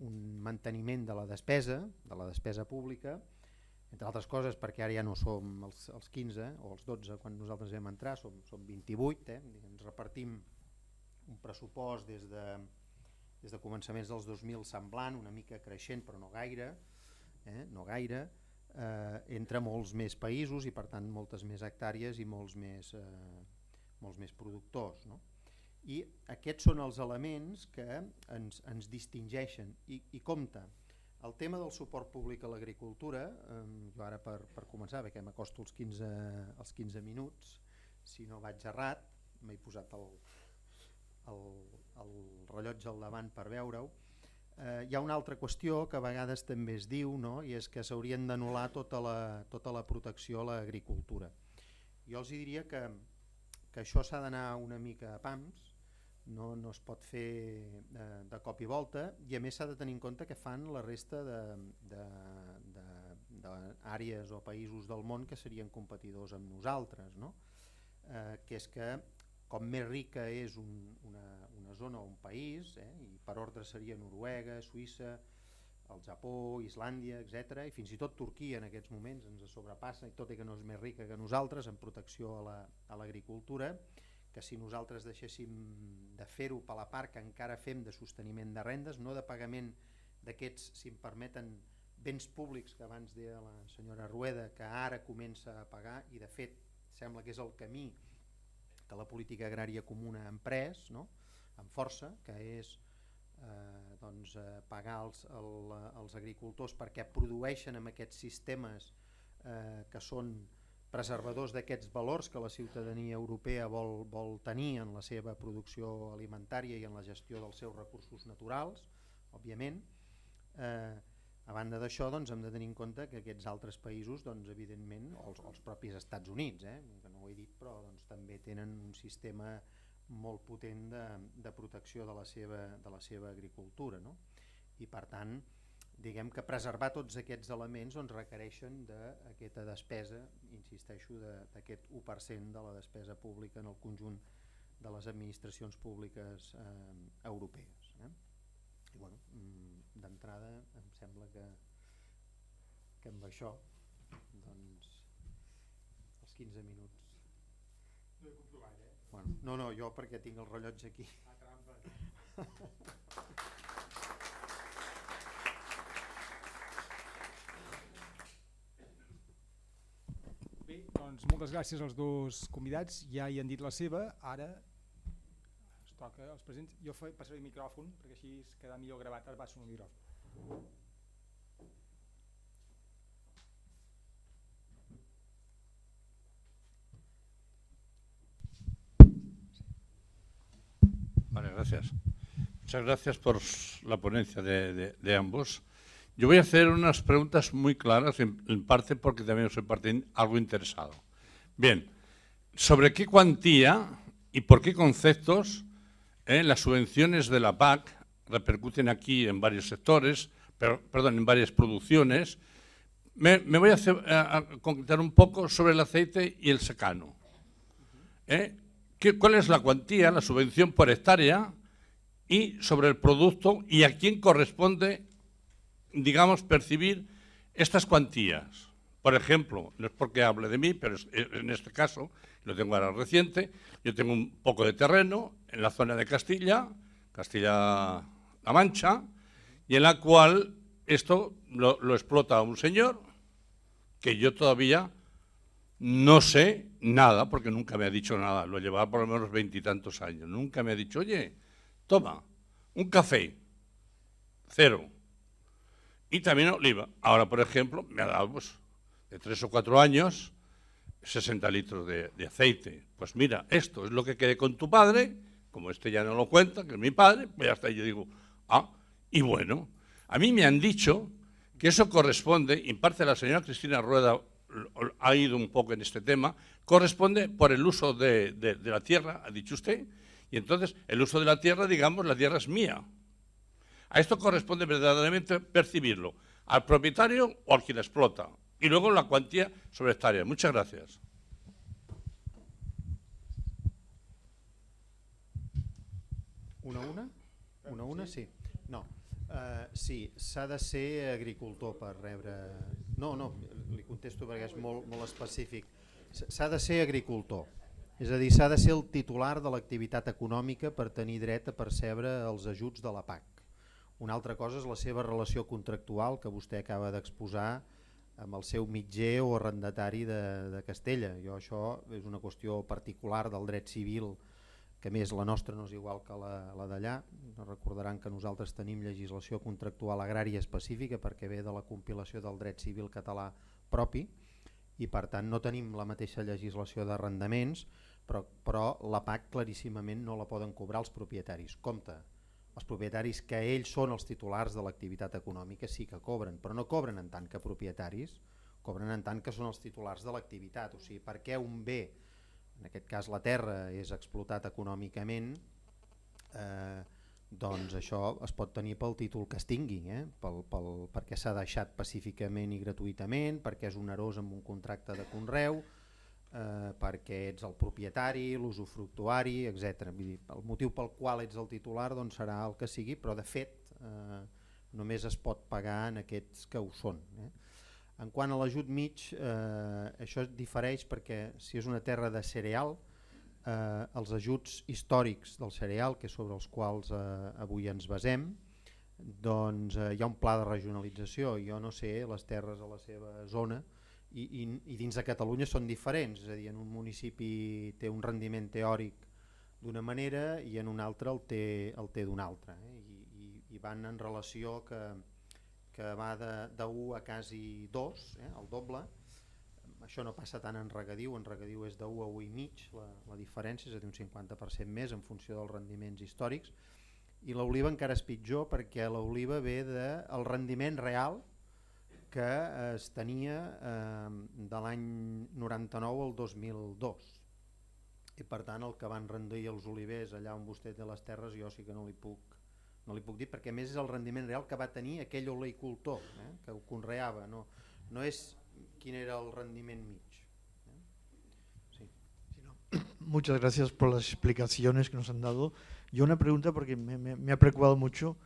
un manteniment de la despesa pública, entre altres coses perquè ara ja no som els 15 o els 12 quan nosaltres vam entrar, som 28, ens repartim un pressupost des de començaments dels 2000 semblant, una mica creixent però no gaire, entre molts més països i per tant moltes més hectàrees i molts més productors, no? I aquests són els elements que ens distingeixen, i compte, El tema del suport públic a l'agricultura, jo ara per començar, perquè m'acosto als 15 minuts, si no vaig errat, m'he posat el rellotge al davant per veure-ho. Hi ha una altra qüestió que a vegades també es diu, no? I és que s'haurien d'anul·lar tota la protecció a l'agricultura. Jo els diria que això s'ha d'anar una mica a pams, no es pot fer de cop i volta, i a més s'ha de tenir en compte que fan la resta d'àrees o països del món que serien competidors amb nosaltres, no? Que és que com més rica és una zona o un país, i per ordre seria Noruega, Suïssa, el Japó, Islàndia, etc. I fins i tot Turquia en aquests moments ens sobrepassa, tot i que no és més rica que nosaltres en protecció a l'agricultura, que si nosaltres deixéssim de fer-ho per la part que encara fem de sosteniment de rendes, no de pagament d'aquests, si em permeten, béns públics que abans deia la senyora Rueda, que ara comença a pagar, i de fet sembla que és el camí que la política agrària comuna ha emprès, no? Amb força, que és pagar els agricultors perquè produeixen amb aquests sistemes que són preservadors d'aquests valors que la ciutadania europea vol tenir en la seva producció alimentària i en la gestió dels seus recursos naturals, òbviament. A banda d'això, hem de tenir en compte que aquests altres països, evidentment, els propis Estats Units, que no ho he dit, però també tenen un sistema molt potent de protecció de la seva agricultura, no? I per tant, diguem que preservar tots aquests elements requereixen d'aquesta despesa, insisteixo, d'aquest 1% de la despesa pública en el conjunt de les administracions públiques europees. I bueno, d'entrada em sembla que amb això els 15 minuts. No he comprovat, Bueno, no, jo perquè tinc el rellotge aquí. Bé, doncs moltes gràcies als dos convidats, ja hi han dit la seva, ara es toca als presents. Jo passaré el micròfon perquè així es queda millor gravat, ara passo el micròfon. Vale, gracias. Muchas gracias por la ponencia de ambos. Yo voy a hacer unas preguntas muy claras, en parte porque también soy algo interesado. Bien, ¿sobre qué cuantía y por qué conceptos las subvenciones de la PAC repercuten aquí en varios sectores, en varias producciones? Me voy a concretar un poco sobre el aceite y el secano. ¿Cuál es la cuantía, la subvención por hectárea y sobre el producto y a quién corresponde, digamos, percibir estas cuantías? Por ejemplo, no es porque hable de mí, pero en este caso, lo tengo ahora reciente, yo tengo un poco de terreno en la zona de Castilla-La Mancha, y en la cual esto lo explota un señor que yo todavía no sé nada, porque nunca me ha dicho nada, lo llevaba por lo menos 20 y tantos años, nunca me ha dicho, oye, toma, un café, 0, y también oliva. Ahora, por ejemplo, me ha dado de 3 o 4 años 60 litros de aceite. Pues mira, esto es lo que quedé con tu padre, como este ya no lo cuenta, que es mi padre, pues ya está, yo digo, y bueno, a mí me han dicho que eso corresponde, y en parte la señora Cristina Rueda ha ido un poco en este tema, corresponde por el uso de la tierra, ha dicho usted, y entonces el uso de la tierra, digamos, la tierra es mía. A esto corresponde verdaderamente percibirlo, al propietario o al quien explota, y luego la cuantía sobre hectárea. Muchas gracias. Una, sí. No. Sí, s'ha de ser agricultor per rebre... No, li contesto perquè és molt específic. S'ha de ser agricultor, és a dir, s'ha de ser el titular de l'activitat econòmica per tenir dret a percebre els ajuts de la PAC. Una altra cosa és la seva relació contractual que vostè acaba d'exposar amb el seu mitger o arrendatari de Castella. Això és una qüestió particular del dret civil que a més la nostra no és igual que la d'allà. Recordaran que nosaltres tenim legislació contractual agrària específica perquè ve de la compilació del dret civil català propi i per tant no tenim la mateixa legislació d'arrendaments, però la PAC claríssimament no la poden cobrar els propietaris. Compte, els propietaris que ells són els titulars de l'activitat econòmica sí que cobren, però no cobren en tant que propietaris, cobren en tant que són els titulars de l'activitat. O sigui, per què un bé, en aquest cas la terra, és explotat econòmicament, doncs això es pot tenir pel títol que es tingui, perquè s'ha deixat pacíficament i gratuïtament, perquè és onerós amb un contracte de conreu, perquè ets el propietari, l'usufructuari, etc. El motiu pel qual ets el titular doncs serà el que sigui, però de fet només es pot pagar en aquests que ho són. En quant a l'ajut mig, això difereix perquè si és una terra de cereal, els ajuts històrics del cereal, que és sobre els quals avui ens basem, doncs hi ha un pla de regionalització. Jo no sé, les terres a la seva zona i dins de Catalunya són diferents, és a dir, en un municipi té un rendiment teòric d'una manera i en un altre el té d'una altra, i van en relació que va de 1 a quasi 2, el doble. Això no passa tant en regadiu és de 1 a 1 i mig la diferència, és a dir, un 50% més en funció dels rendiments històrics, i l'oliva encara és pitjor perquè l'oliva ve del rendiment real que es tenia de l'any 99 al 2002, i per tant el que van rendir els olivers allà on vostè té les terres jo sí que no li puc dir, perquè a més és el rendiment real que va tenir aquell oleicultor que ho conreava, no és quin era el rendiment mig. Sí. Muchas gracias por las explicaciones que nos han dado. Yo una pregunta porque me ha preocupado mucho.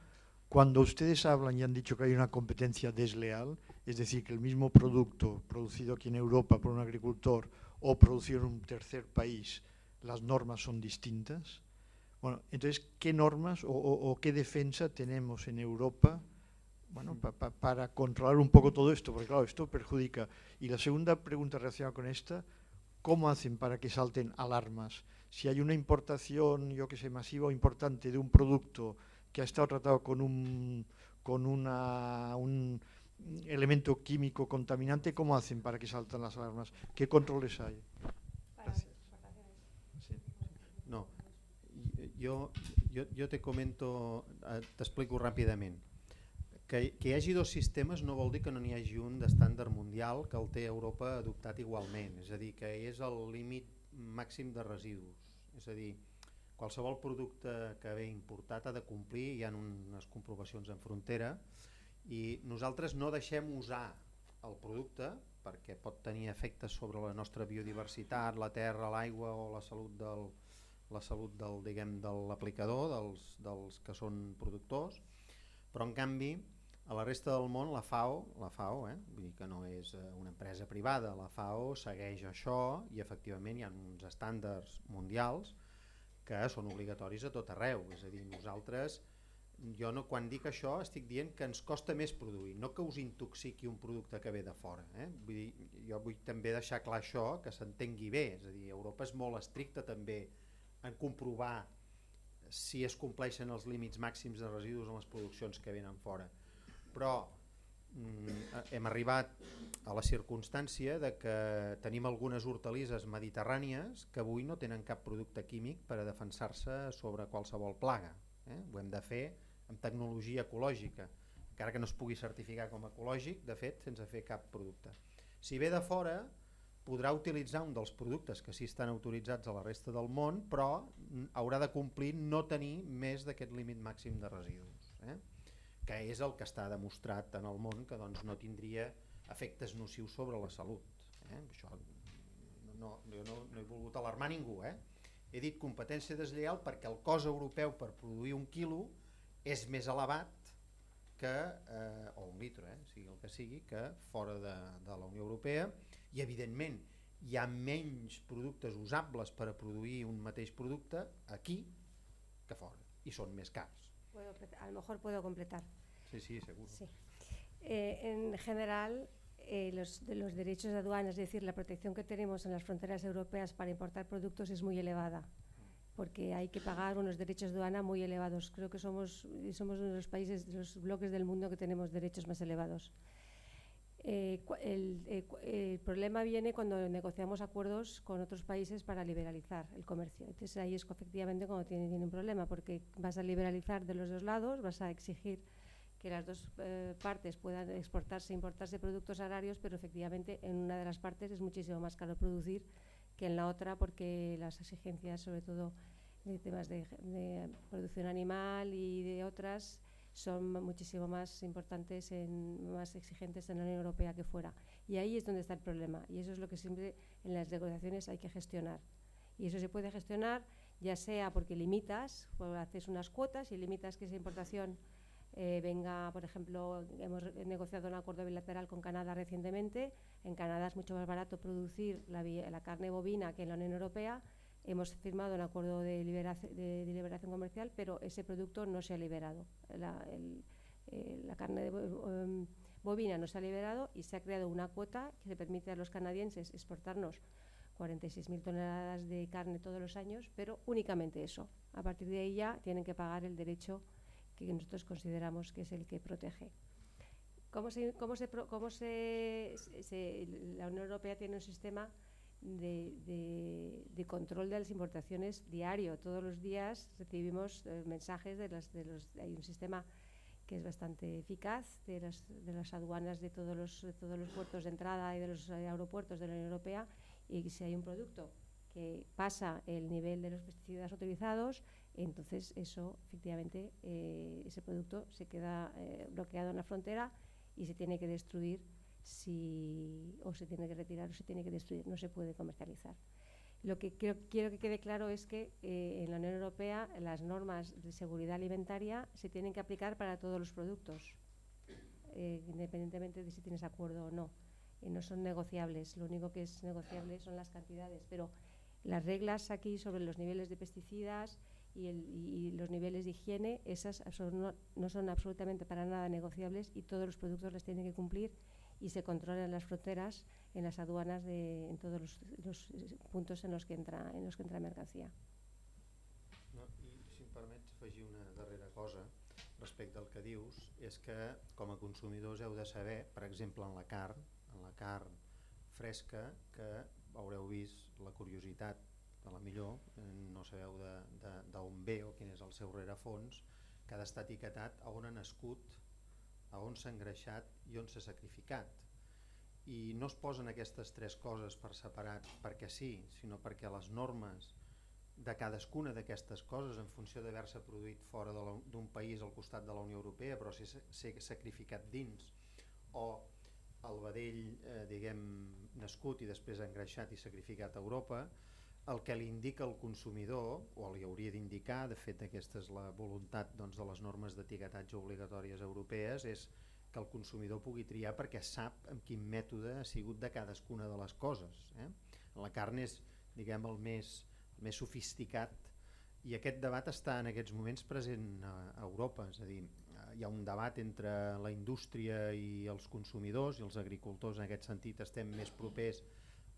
Cuando ustedes hablan y han dicho que hay una competencia desleal, es decir, que el mismo producto producido aquí en Europa por un agricultor o producido en un tercer país, las normas son distintas. Bueno, entonces, ¿qué normas o qué defensa tenemos en Europa para controlar un poco todo esto? Porque claro, esto perjudica. Y la segunda pregunta relacionada con esta, ¿cómo hacen para que salten alarmas? Si hay una importación, yo que sé, masiva o importante de un producto que ha estado tratado con un elemento químico contaminante, ¿cómo hacen para que salten las alarmas? ¿Qué controles hay? Gracias. Sí. No, jo te comento, t'explico ràpidament. Que hi hagi dos sistemes no vol dir que no n'hi hagi un d'estàndard mundial que el té Europa adoptat igualment, és a dir, que és el límit màxim de residus, és a dir, qualsevol producte que ve importat ha de complir, hi ha unes comprovacions en frontera i nosaltres no deixem usar el producte perquè pot tenir efectes sobre la nostra biodiversitat, la terra, l'aigua o la salut de l'aplicador, dels que són productors, però en canvi a la resta del món la FAO, vull dir que no és una empresa privada, la FAO segueix això i efectivament hi ha uns estàndards mundials que són obligatoris a tot arreu. És a dir, nosaltres, quan dic això estic dient que ens costa més produir, no que us intoxiqui un producte que ve de fora. Vull dir, jo vull també deixar clar això, que s'entengui bé, és a dir, Europa és molt estricta també en comprovar si es compleixen els límits màxims de residus en les produccions que venen fora. Però hem arribat a la circumstància de que tenim algunes hortalisses mediterrànies que avui no tenen cap producte químic per a defensar-se sobre qualsevol plaga. Ho hem de fer amb tecnologia ecològica, encara que no es pugui certificar com a ecològic, de fet, sense fer cap producte. Si ve de fora, podrà utilitzar un dels productes que sí estan autoritzats a la resta del món, però haurà de complir no tenir més d'aquest límit màxim de residus, que és el que està demostrat en el món que doncs, no tindria efectes nocius sobre la salut. Això jo no he volgut alarmar ningú. He dit competència deslleial perquè el cost europeu per produir 1 quilo és més elevat que, o 1 litre, sigui el que sigui, que fora de la Unió Europea, i evidentment hi ha menys productes usables per a produir un mateix producte aquí que fora, i són més cars. A lo mejor puedo completar. Sí, seguro. Sí. En general, los derechos de aduana, es decir, la protección que tenemos en las fronteras europeas para importar productos es muy elevada. porque hay que pagar unos derechos de aduana muy elevados. Creo que somos uno de los países, de los bloques del mundo que tenemos derechos más elevados. El problema viene cuando negociamos acuerdos con otros países para liberalizar el comercio. Entonces ahí es efectivamente cuando tiene un problema, porque vas a liberalizar de los dos lados, vas a exigir que las dos partes puedan exportarse e importarse productos agrarios, pero efectivamente en una de las partes es muchísimo más caro producir que en la otra, porque las exigencias, sobre todo de temas de producción animal y de otras, son muchísimo más importantes, más exigentes en la Unión Europea que fuera. Y ahí es donde está el problema, y eso es lo que siempre en las negociaciones hay que gestionar. Y eso se puede gestionar ya sea porque limitas, o haces unas cuotas y limitas que esa importación venga, por ejemplo, hemos negociado un acuerdo bilateral con Canadá recientemente. En Canadá es mucho más barato producir la carne bovina que en la Unión Europea. Hemos firmado un acuerdo de liberación comercial, pero ese producto no se ha liberado. La carne bovina no se ha liberado y se ha creado una cuota que le permite a los canadienses exportarnos 46.000 toneladas de carne todos los años, pero únicamente eso. A partir de ahí ya tienen que pagar el derecho que nosotros consideramos que es el que protege. La Unión Europea tiene un sistema de control de las importaciones diario. Todos los días recibimos mensajes hay un sistema que es bastante eficaz de las aduanas de todos los puertos de entrada y de los aeropuertos de la Unión Europea, y si hay un producto que pasa el nivel de los pesticidas autorizados, entonces eso efectivamente ese producto se queda bloqueado en la frontera y se tiene que destruir, o se tiene que retirar o se tiene que destruir, no se puede comercializar. Lo que quiero que quede claro es que en la Unión Europea las normas de seguridad alimentaria se tienen que aplicar para todos los productos, independientemente de si tienes acuerdo o no. No son negociables, lo único que es negociable son las cantidades, pero las reglas aquí sobre los niveles de pesticidas y los niveles de higiene, esas no son absolutamente para nada negociables, y todos los productos las tienen que cumplir y se controlan las fronteras, en las aduanas, en todos los puntos en los que entra mercancía. No, i si em permets afegir una darrera cosa respecte al que dius, és que com a consumidors heu de saber, per exemple en la carn fresca, que haureu vist la curiositat, a la millor no sabeu d'on ve o quin és el seu rerefons, que ha d'estar etiquetat a on ha nascut, a on s'ha engreixat i on s'ha sacrificat. I no es posen aquestes tres coses per separat perquè sí, sinó perquè les normes de cadascuna d'aquestes coses, en funció d'haver-se produït fora d'un país al costat de la Unió Europea, però ser sacrificat dins, o el vedell nascut i després engreixat i sacrificat a Europa, el que li indica al consumidor, o li hauria d'indicar, de fet aquesta és la voluntat de les normes d'etiquetatge obligatòries europees, és que el consumidor pugui triar perquè sap en quin mètode ha sigut de cadascuna de les coses. La carn és el més sofisticat, i aquest debat està en aquests moments present a Europa, és a dir, hi ha un debat entre la indústria i els consumidors, i els agricultors en aquest sentit estem més propers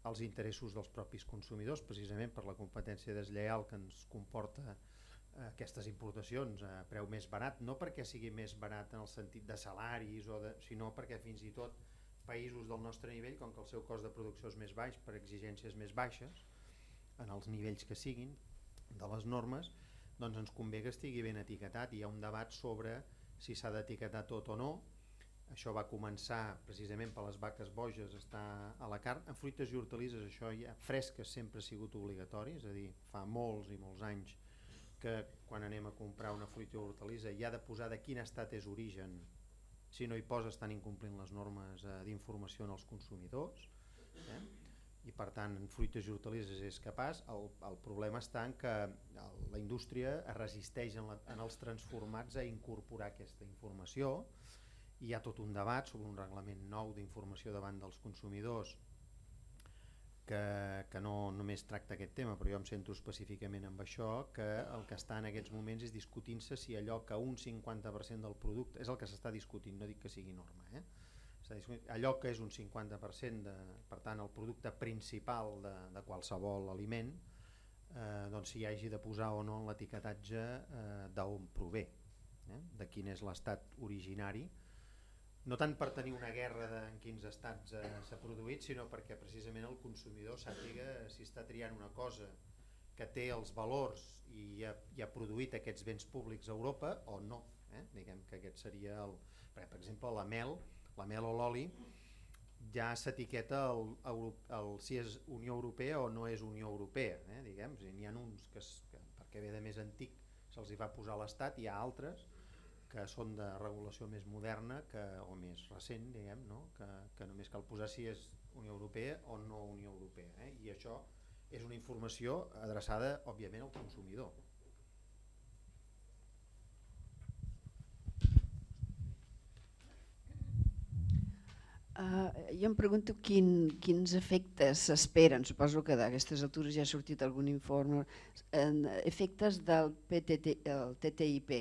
als interessos dels propis consumidors, precisament per la competència deslleial que ens comporta aquestes importacions a preu més barat, no perquè sigui més barat en el sentit de salaris, sinó perquè fins i tot països del nostre nivell, com que el seu cost de producció és més baix per exigències més baixes, en els nivells que siguin de les normes, doncs ens convé que estigui ben etiquetat. Hi ha un debat sobre si s'ha d'etiquetar tot o no. Això va començar precisament per les vaques boges, està a la carn. En fruites i hortalisses això ja fresques sempre ha sigut obligatori, és a dir, fa molts i molts anys que quan anem a comprar una fruita o hortalissa hi ha de posar de quin estat és origen. Si no hi posa estan incomplint les normes d'informació als consumidors, i per tant en fruites i hortalisses és capaç. El problema està en que la indústria es resisteix en els transformats a incorporar aquesta informació. Hi ha tot un debat sobre un reglament nou d'informació davant dels consumidors que no només tracta aquest tema, però jo em centro específicament en això, que el que està en aquests moments és discutint-se si allò que un 50% del producte, és el que s'està discutint, no dic que sigui norma, allò que és un 50%, per tant el producte principal de qualsevol aliment, doncs si hi hagi de posar o no en l'etiquetatge d'on prové, de quin és l'estat originari, no tant per tenir una guerra en quins estats s'ha produït, sinó perquè precisament el consumidor sàpiga si està triant una cosa que té els valors i ha produït aquests béns públics a Europa o no. Diguem que aquest seria el... Per exemple, la mel o l'oli ja s'etiqueta si és Unió Europea o no és Unió Europea. Diguem, n'hi ha uns que perquè ve de més antic se'ls hi va posar l'Estat, i hi ha altres que són de regulació més moderna o més recent, diguem, no? que només cal posar si és Unió Europea o no Unió Europea. I això és una informació adreçada, òbviament, al consumidor. Jo em pregunto quins efectes s'esperen, suposo que d'aquestes altures ja ha sortit algun informe, efectes del TTIP,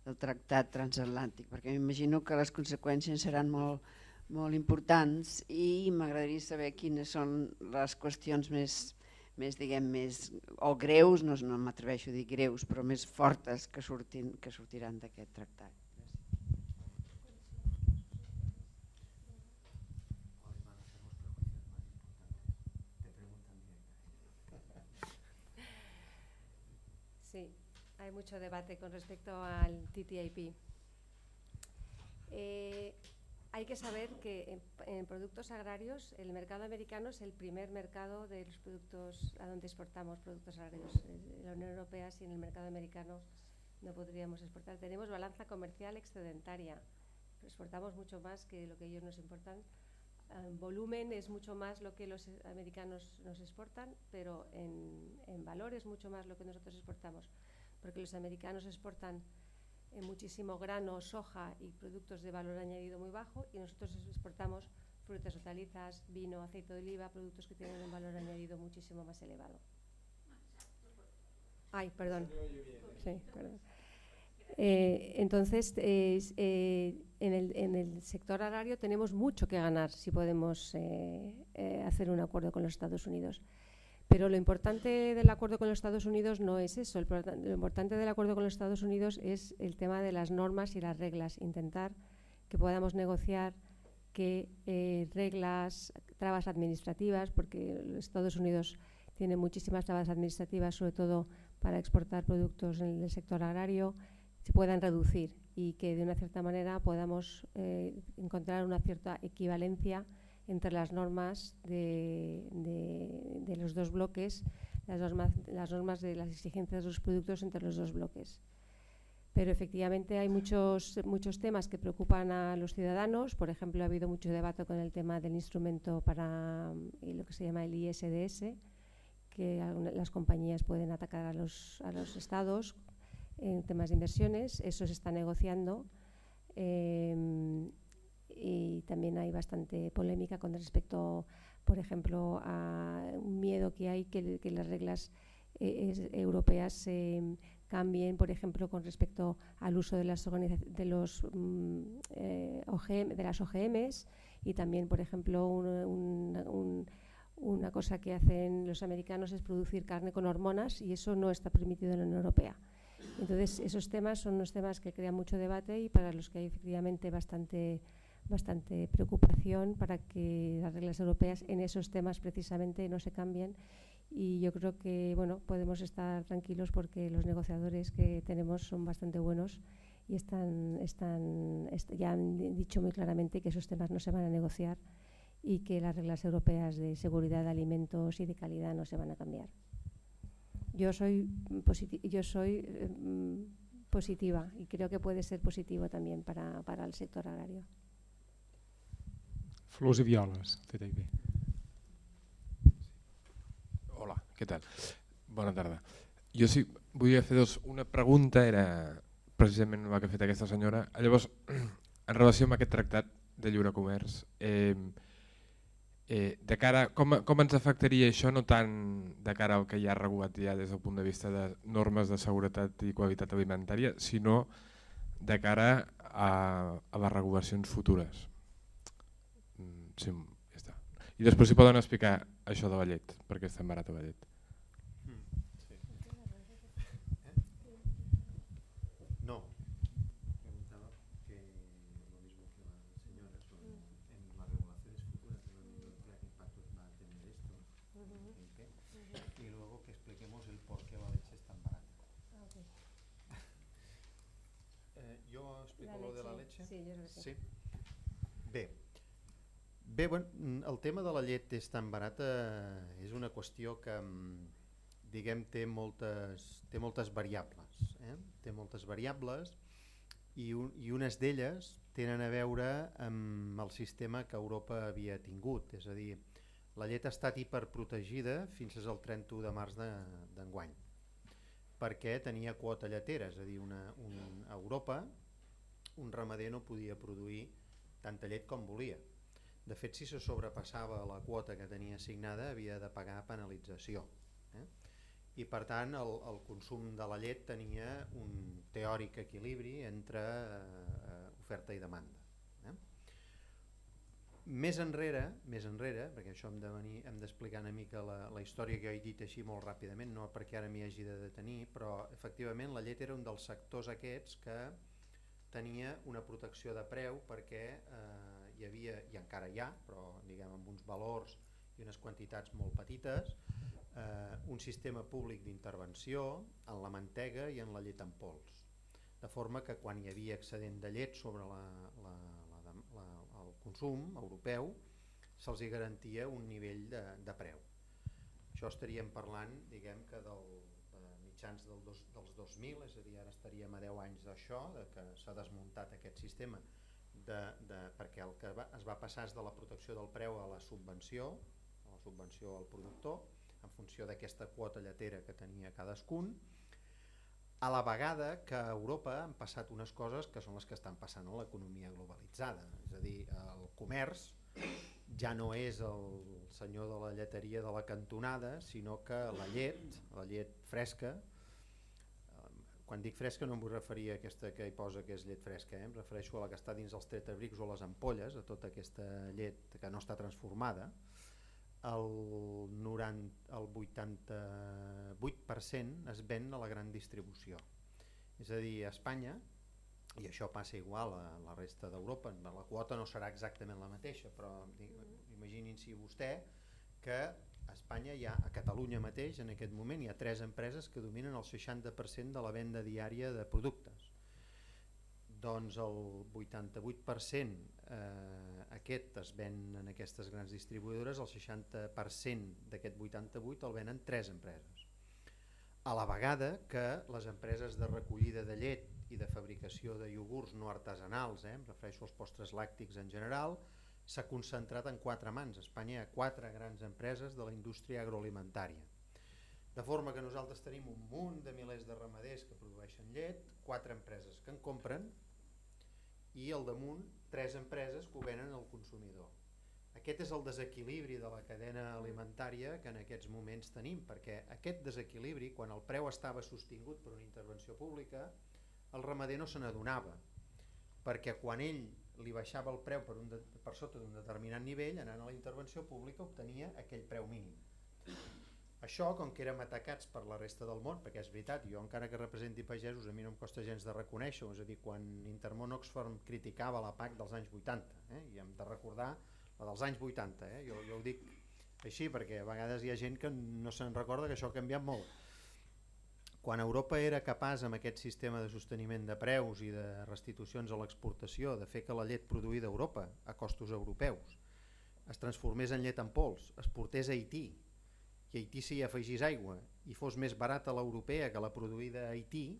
el Tractat Transatlàntic, perquè m'imagino que les conseqüències seran molt importants i m'agradaria saber quines són les qüestions més o greus, no m'atreveixo a dir greus, però més fortes que sortiran d'aquest tractat. Sí, hay mucho debate con respecto al TTIP. Hay que saber que en productos agrarios el mercado americano es el primer mercado de los productos a donde exportamos productos agrarios. La Unión Europea, sin el mercado americano no podríamos exportar. Tenemos balanza comercial excedentaria, exportamos mucho más que lo que ellos nos importan. En volumen es mucho más lo que los americanos nos exportan, pero en valor es mucho más lo que nosotros exportamos, porque los americanos exportan muchísimo grano, soja y productos de valor añadido muy bajo, y nosotros exportamos frutas, hortalizas, vino, aceite de oliva, productos que tienen un valor añadido muchísimo más elevado. Ay, perdón. Sí, perdón. Entonces, en el sector agrario tenemos mucho que ganar si podemos hacer un acuerdo con los Estados Unidos. Pero lo importante del acuerdo con los Estados Unidos no es eso. Lo importante del acuerdo con los Estados Unidos es el tema de las normas y las reglas. Intentar que podamos negociar reglas, trabas administrativas, porque los Estados Unidos tienen muchísimas trabas administrativas, sobre todo para exportar productos en el sector agrario, se puedan reducir y que de una cierta manera podamos encontrar una cierta equivalencia entre las normas de los dos bloques, las normas de las exigencias de los productos entre los dos bloques. Pero efectivamente hay muchos temas que preocupan a los ciudadanos. Por ejemplo, ha habido mucho debate con el tema del instrumento para lo que se llama el ISDS, que las compañías pueden atacar a los estados en temas de inversiones. Eso se está negociando. Y también hay bastante polémica con respecto, por ejemplo, a un miedo que hay que las reglas europeas cambien, por ejemplo, con respecto al uso de las OGMs, y también, por ejemplo, una cosa que hacen los americanos es producir carne con hormonas, y eso no está permitido en la Unión Europea. Entonces, esos temas son unos temas que crean mucho debate y para los que hay efectivamente bastante preocupación para que las reglas europeas en esos temas precisamente no se cambien, y yo creo que podemos estar tranquilos porque los negociadores que tenemos son bastante buenos y ya han dicho muy claramente que esos temas no se van a negociar y que las reglas europeas de seguridad de alimentos y de calidad no se van a cambiar. Yo soy positiva y creo que puede ser positivo también para el sector agrario. Flors i violes, TTIP. Hola, què tal? Bona tarda. Jo sí volia fer una pregunta, era precisament la que ha fet aquesta senyora. Llavors, en relació amb aquest tractat de lliure comerç, de cara, com ens afectaria això, no tant de cara al que ja ha regulat ja des del punt de vista de normes de seguretat i qualitat alimentària, sinó de cara a les regulacions futures? Sí, ja està. I després si poden explicar això de la llet, perquè està barat la llet. Sí. con lo de la leche? Sí, yo creo que sí. Sí. Bé, bueno, el tema de la llet és tan barata és una qüestió que, diguem, té moltes variables. Té moltes variables i unes d'elles tenen a veure amb el sistema que Europa havia tingut. És a dir, la llet ha estat hiperprotegida fins al 31 de març d'enguany, perquè tenia quota lletera, és a dir, a Europa un ramader no podia produir tanta llet com volia. De fet, si se sobrepassava la quota que tenia assignada, havia de pagar penalització. I per tant el consum de la llet tenia un teòric equilibri entre oferta i demanda. Més enrere, perquè això hem d'explicar una mica la història que jo he dit així molt ràpidament, no perquè ara m'hi hagi de detenir, però efectivament la llet era un dels sectors aquests que tenia una protecció de preu perquè hi havia, i encara hi ha, però diguem amb uns valors i unes quantitats molt petites, un sistema públic d'intervenció en la mantega i en la llet en pols, de forma que quan hi havia excedent de llet sobre el consum europeu se'ls garantia un nivell de preu. Això estaríem parlant, diguem que de mitjans dels 2000, és a dir, ara estaríem a 10 anys d'això, que s'ha desmuntat aquest sistema, perquè el que es va passar és de la protecció del preu a la subvenció al productor, en funció d'aquesta quota lletera que tenia cadascun, a la vegada que a Europa han passat unes coses que són les que estan passant a l'economia globalitzada, és a dir, el comerç ja no és el senyor de la lleteria de la cantonada, sinó que la llet fresca, quan dic fresca no em vull referir a aquesta que hi posa que és llet fresca, em refereixo a la que està dins els tetrabrics o les ampolles, a tota aquesta llet que no està transformada. El 88% es ven a la gran distribució. És a dir, a Espanya, i això passa igual a la resta d'Europa, la quota no serà exactament la mateixa, però imaginin-s'hi vostè que a Espanya a Catalunya mateix en aquest moment hi ha 3 empreses que dominen el 60% de la venda diària de productes. Doncs el 88% aquest es ven en aquestes grans distribuïdores, el 60% d'aquest 88% el venen 3 empreses. A la vegada que les empreses de recollida de llet i de fabricació de iogurts no artesanals, em refereixo als postres làctics en general, s'ha concentrat en 4 mans. A Espanya hi ha 4 grans empreses de la indústria agroalimentària. De forma que nosaltres tenim un munt de milers de ramaders que produeixen llet, 4 empreses que en compren i al damunt 3 empreses que ho venen al consumidor. Aquest és el desequilibri de la cadena alimentària que en aquests moments tenim, perquè aquest desequilibri, quan el preu estava sostingut per una intervenció pública, el ramader no se n'adonava, perquè quan ell li baixava el preu per sota d'un determinat nivell, anant a la intervenció pública obtenia aquell preu mínim. Això, com que érem atacats per la resta del món, perquè és veritat, jo encara que representi pagesos a mi no em costa gens de reconèixer-ho, és a dir, quan Intermón Oxfam criticava la PAC dels anys 80, i hem de recordar la dels anys 80, jo ho dic així perquè a vegades hi ha gent que no se'n recorda que això ha canviat molt. Quan Europa era capaç amb aquest sistema de sosteniment de preus i de restitucions a l'exportació de fer que la llet produïda a Europa a costos europeus es transformés en llet en pols, es portés a Haití i a Haití s'hi afegís aigua i fos més barata l'europea que la produïda a Haití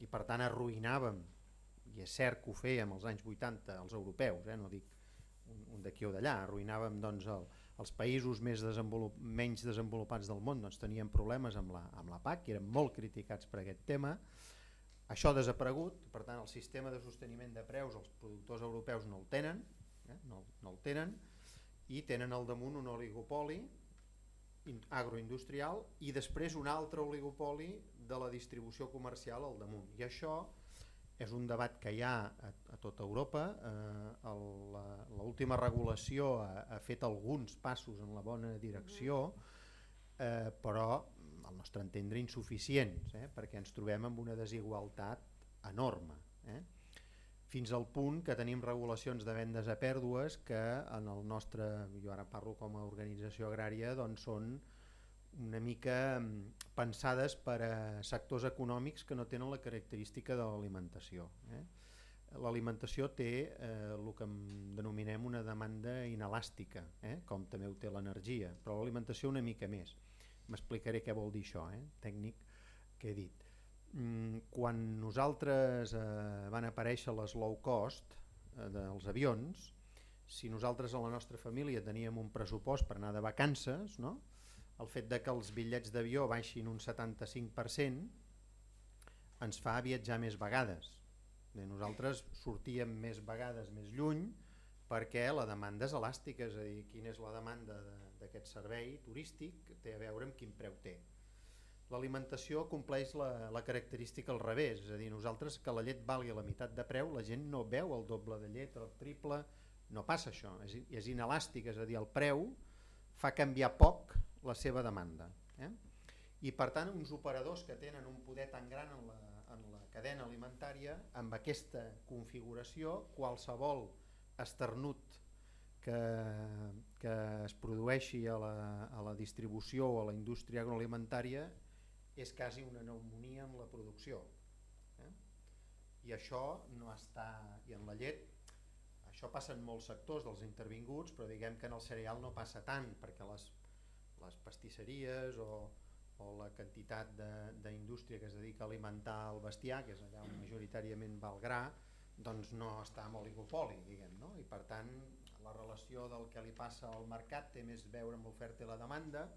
i per tant arruïnàvem, i és cert que ho fèiem als anys 80 els europeus, no dic un d'aquí o d'allà, arruïnàvem doncs els països menys desenvolupats del món, doncs tenien problemes amb la PAC i eren molt criticats per aquest tema. Això ha desaparegut, per tant el sistema de sosteniment de preus els productors europeus no el tenen, no el tenen, i tenen al damunt un oligopoli agroindustrial i després un altre oligopoli de la distribució comercial al damunt. I això és un debat que hi ha a tota Europa. L'última regulació ha fet alguns passos en la bona direcció, però al nostre entendre insuficients, perquè ens trobem amb una desigualtat enorme, fins al punt que tenim regulacions de vendes a pèrdues que en el nostre, jo ara parlo com a organització agrària, doncs són una mica pensades per a sectors econòmics que no tenen la característica de l'alimentació. l'alimentació té el que denominem una demanda inelàstica, com també ho té l'energia, però l'alimentació una mica més. M'explicaré què vol dir això, tècnic que he dit. Quan nosaltres van aparèixer les low cost dels avions, si nosaltres a la nostra família teníem un pressupost per anar de vacances, no? El fet de que els bitllets d'avió baixin un 75% ens fa viatjar més vegades. Nosaltres sortíem més vegades més lluny perquè la demanda és elàstica, és a dir, quina és la demanda d'aquest servei turístic té a veure amb quin preu té. L'alimentació compleix la característica al revés, és a dir, nosaltres que la llet valgui la meitat de preu, la gent no veu el doble de llet, el triple, no passa això, és inelàstic, és a dir, el preu fa canviar poc la seva demanda. I per tant, uns operadors que tenen un poder tan gran en la cadena alimentària, amb aquesta configuració, qualsevol esternut que es produeixi a la distribució o a la indústria agroalimentària és quasi una pneumònia en la producció. I això no està... I en la llet, això passa en molts sectors dels intervinguts, però diguem que en el cereal no passa tant, perquè les pastisseries o la quantitat d'indústria que es dedica a alimentar el bestiar, que és allà on majoritàriament va el gra, doncs no està en oligopoli, diguem, no? I per tant la relació del que li passa al mercat té més a veure amb l'oferta i la demanda,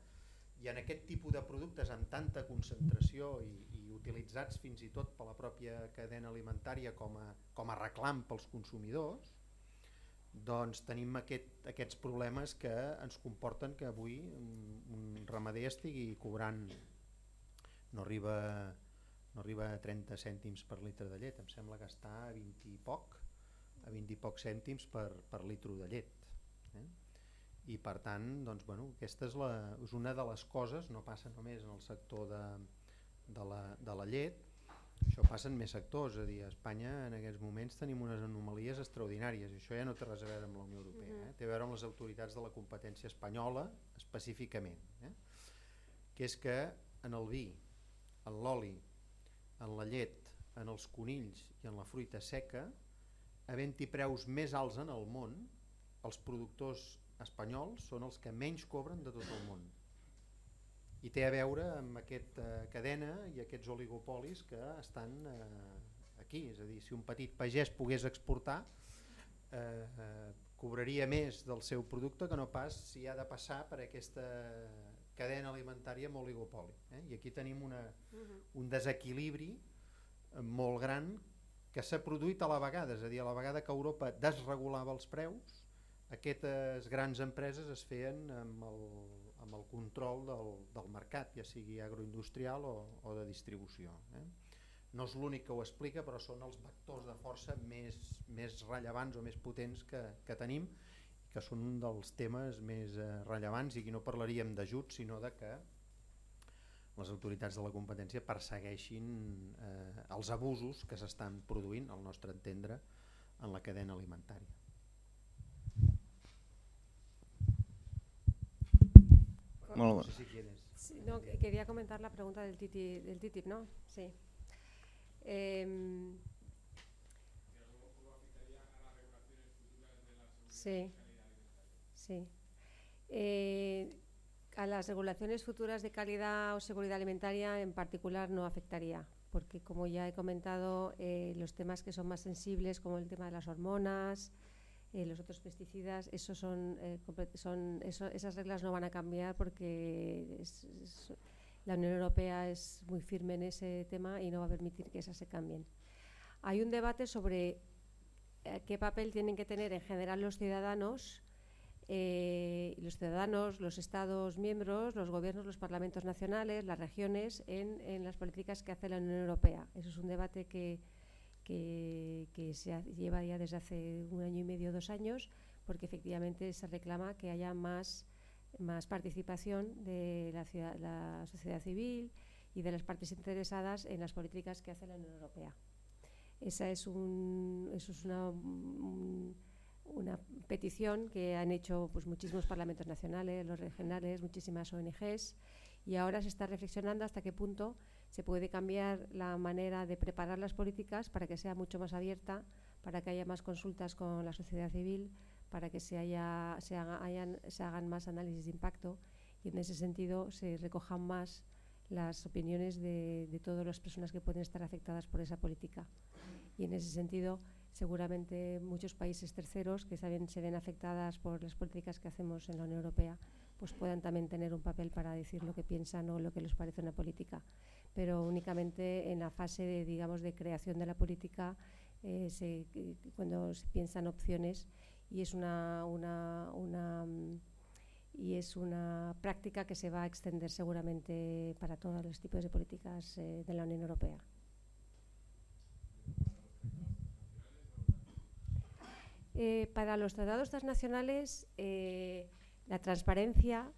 i en aquest tipus de productes amb tanta concentració i utilitzats fins i tot per la pròpia cadena alimentària com a reclam pels consumidors, doncs tenim aquests problemes que ens comporten que avui un ramader estigui cobrant, no arriba a 30 cèntims per litre de llet, em sembla que està a 20 i poc cèntims per litre de llet. I per tant, doncs, bueno, aquesta és una de les coses, no passa només en el sector de la llet, això passa en més sectors, és a dir, a Espanya en aquests moments tenim unes anomalies extraordinàries, i això ja no té res a veure amb la Unió Europea, té a veure amb les autoritats de la competència espanyola específicament, que és que en el vi, en l'oli, en la llet, en els conills i en la fruita seca, havent-hi preus més alts en el món, els productors espanyols són els que menys cobren de tot el món. I té a veure amb aquesta cadena i aquests oligopolis que estan aquí, és a dir, si un petit pagès pogués exportar, cobraria més del seu producte que no pas si ha de passar per aquesta cadena alimentària amb oligopoli. I aquí tenim un desequilibri molt gran que s'ha produït a la vegada, és a dir, a la vegada que Europa desregulava els preus, aquestes grans empreses es feien amb el control del mercat, ja sigui agroindustrial o de distribució. No és l'únic que ho explica, però són els vectors de força més rellevants o més potents que tenim, que són un dels temes més rellevants, i aquí no parlaríem d'ajuts, sinó de que les autoritats de la competència persegueixin els abusos que s'estan produint, al nostre entendre, en la cadena alimentària. No sé si quieres. Sí, no, quería comentar la pregunta del TTIP, ¿no? Sí. Sí. Sí. A las regulaciones futuras de calidad o seguridad alimentaria en particular no afectaría, porque como ya he comentado, los temas que son más sensibles, como el tema de las hormonas, los otros pesticidas, esas reglas no van a cambiar porque la Unión Europea es muy firme en ese tema y no va a permitir que esas se cambien. Hay un debate sobre qué papel tienen que tener en general los ciudadanos, los Estados miembros, los gobiernos, los parlamentos nacionales, las regiones en las políticas que hace la Unión Europea. Eso es un debate que se lleva ya desde hace 1 año y medio, 2 años, porque efectivamente se reclama que haya más participación de la sociedad civil y de las partes interesadas en las políticas que hace la Unión Europea. Esa es una petición que han hecho pues, muchísimos parlamentos nacionales, los regionales, muchísimas ONGs, y ahora se está reflexionando hasta qué punto se puede cambiar la manera de preparar las políticas para que sea mucho más abierta para que haya más consultas con la sociedad civil, para que se hagan más análisis de impacto y en ese sentido se recojan más las opiniones de todas las personas que pueden estar afectadas por esa política. Y en ese sentido, seguramente muchos países terceros que se ven afectadas por las políticas que hacemos en la Unión Europea, pues puedan también tener un papel para decir lo que piensan o lo que les parece una política. Pero únicamente en la fase de creación de la política, cuando se piensan opciones, y es una práctica que se va a extender seguramente para todos los tipos de políticas de la Unión Europea. Para los tratados transnacionales, la transparencia,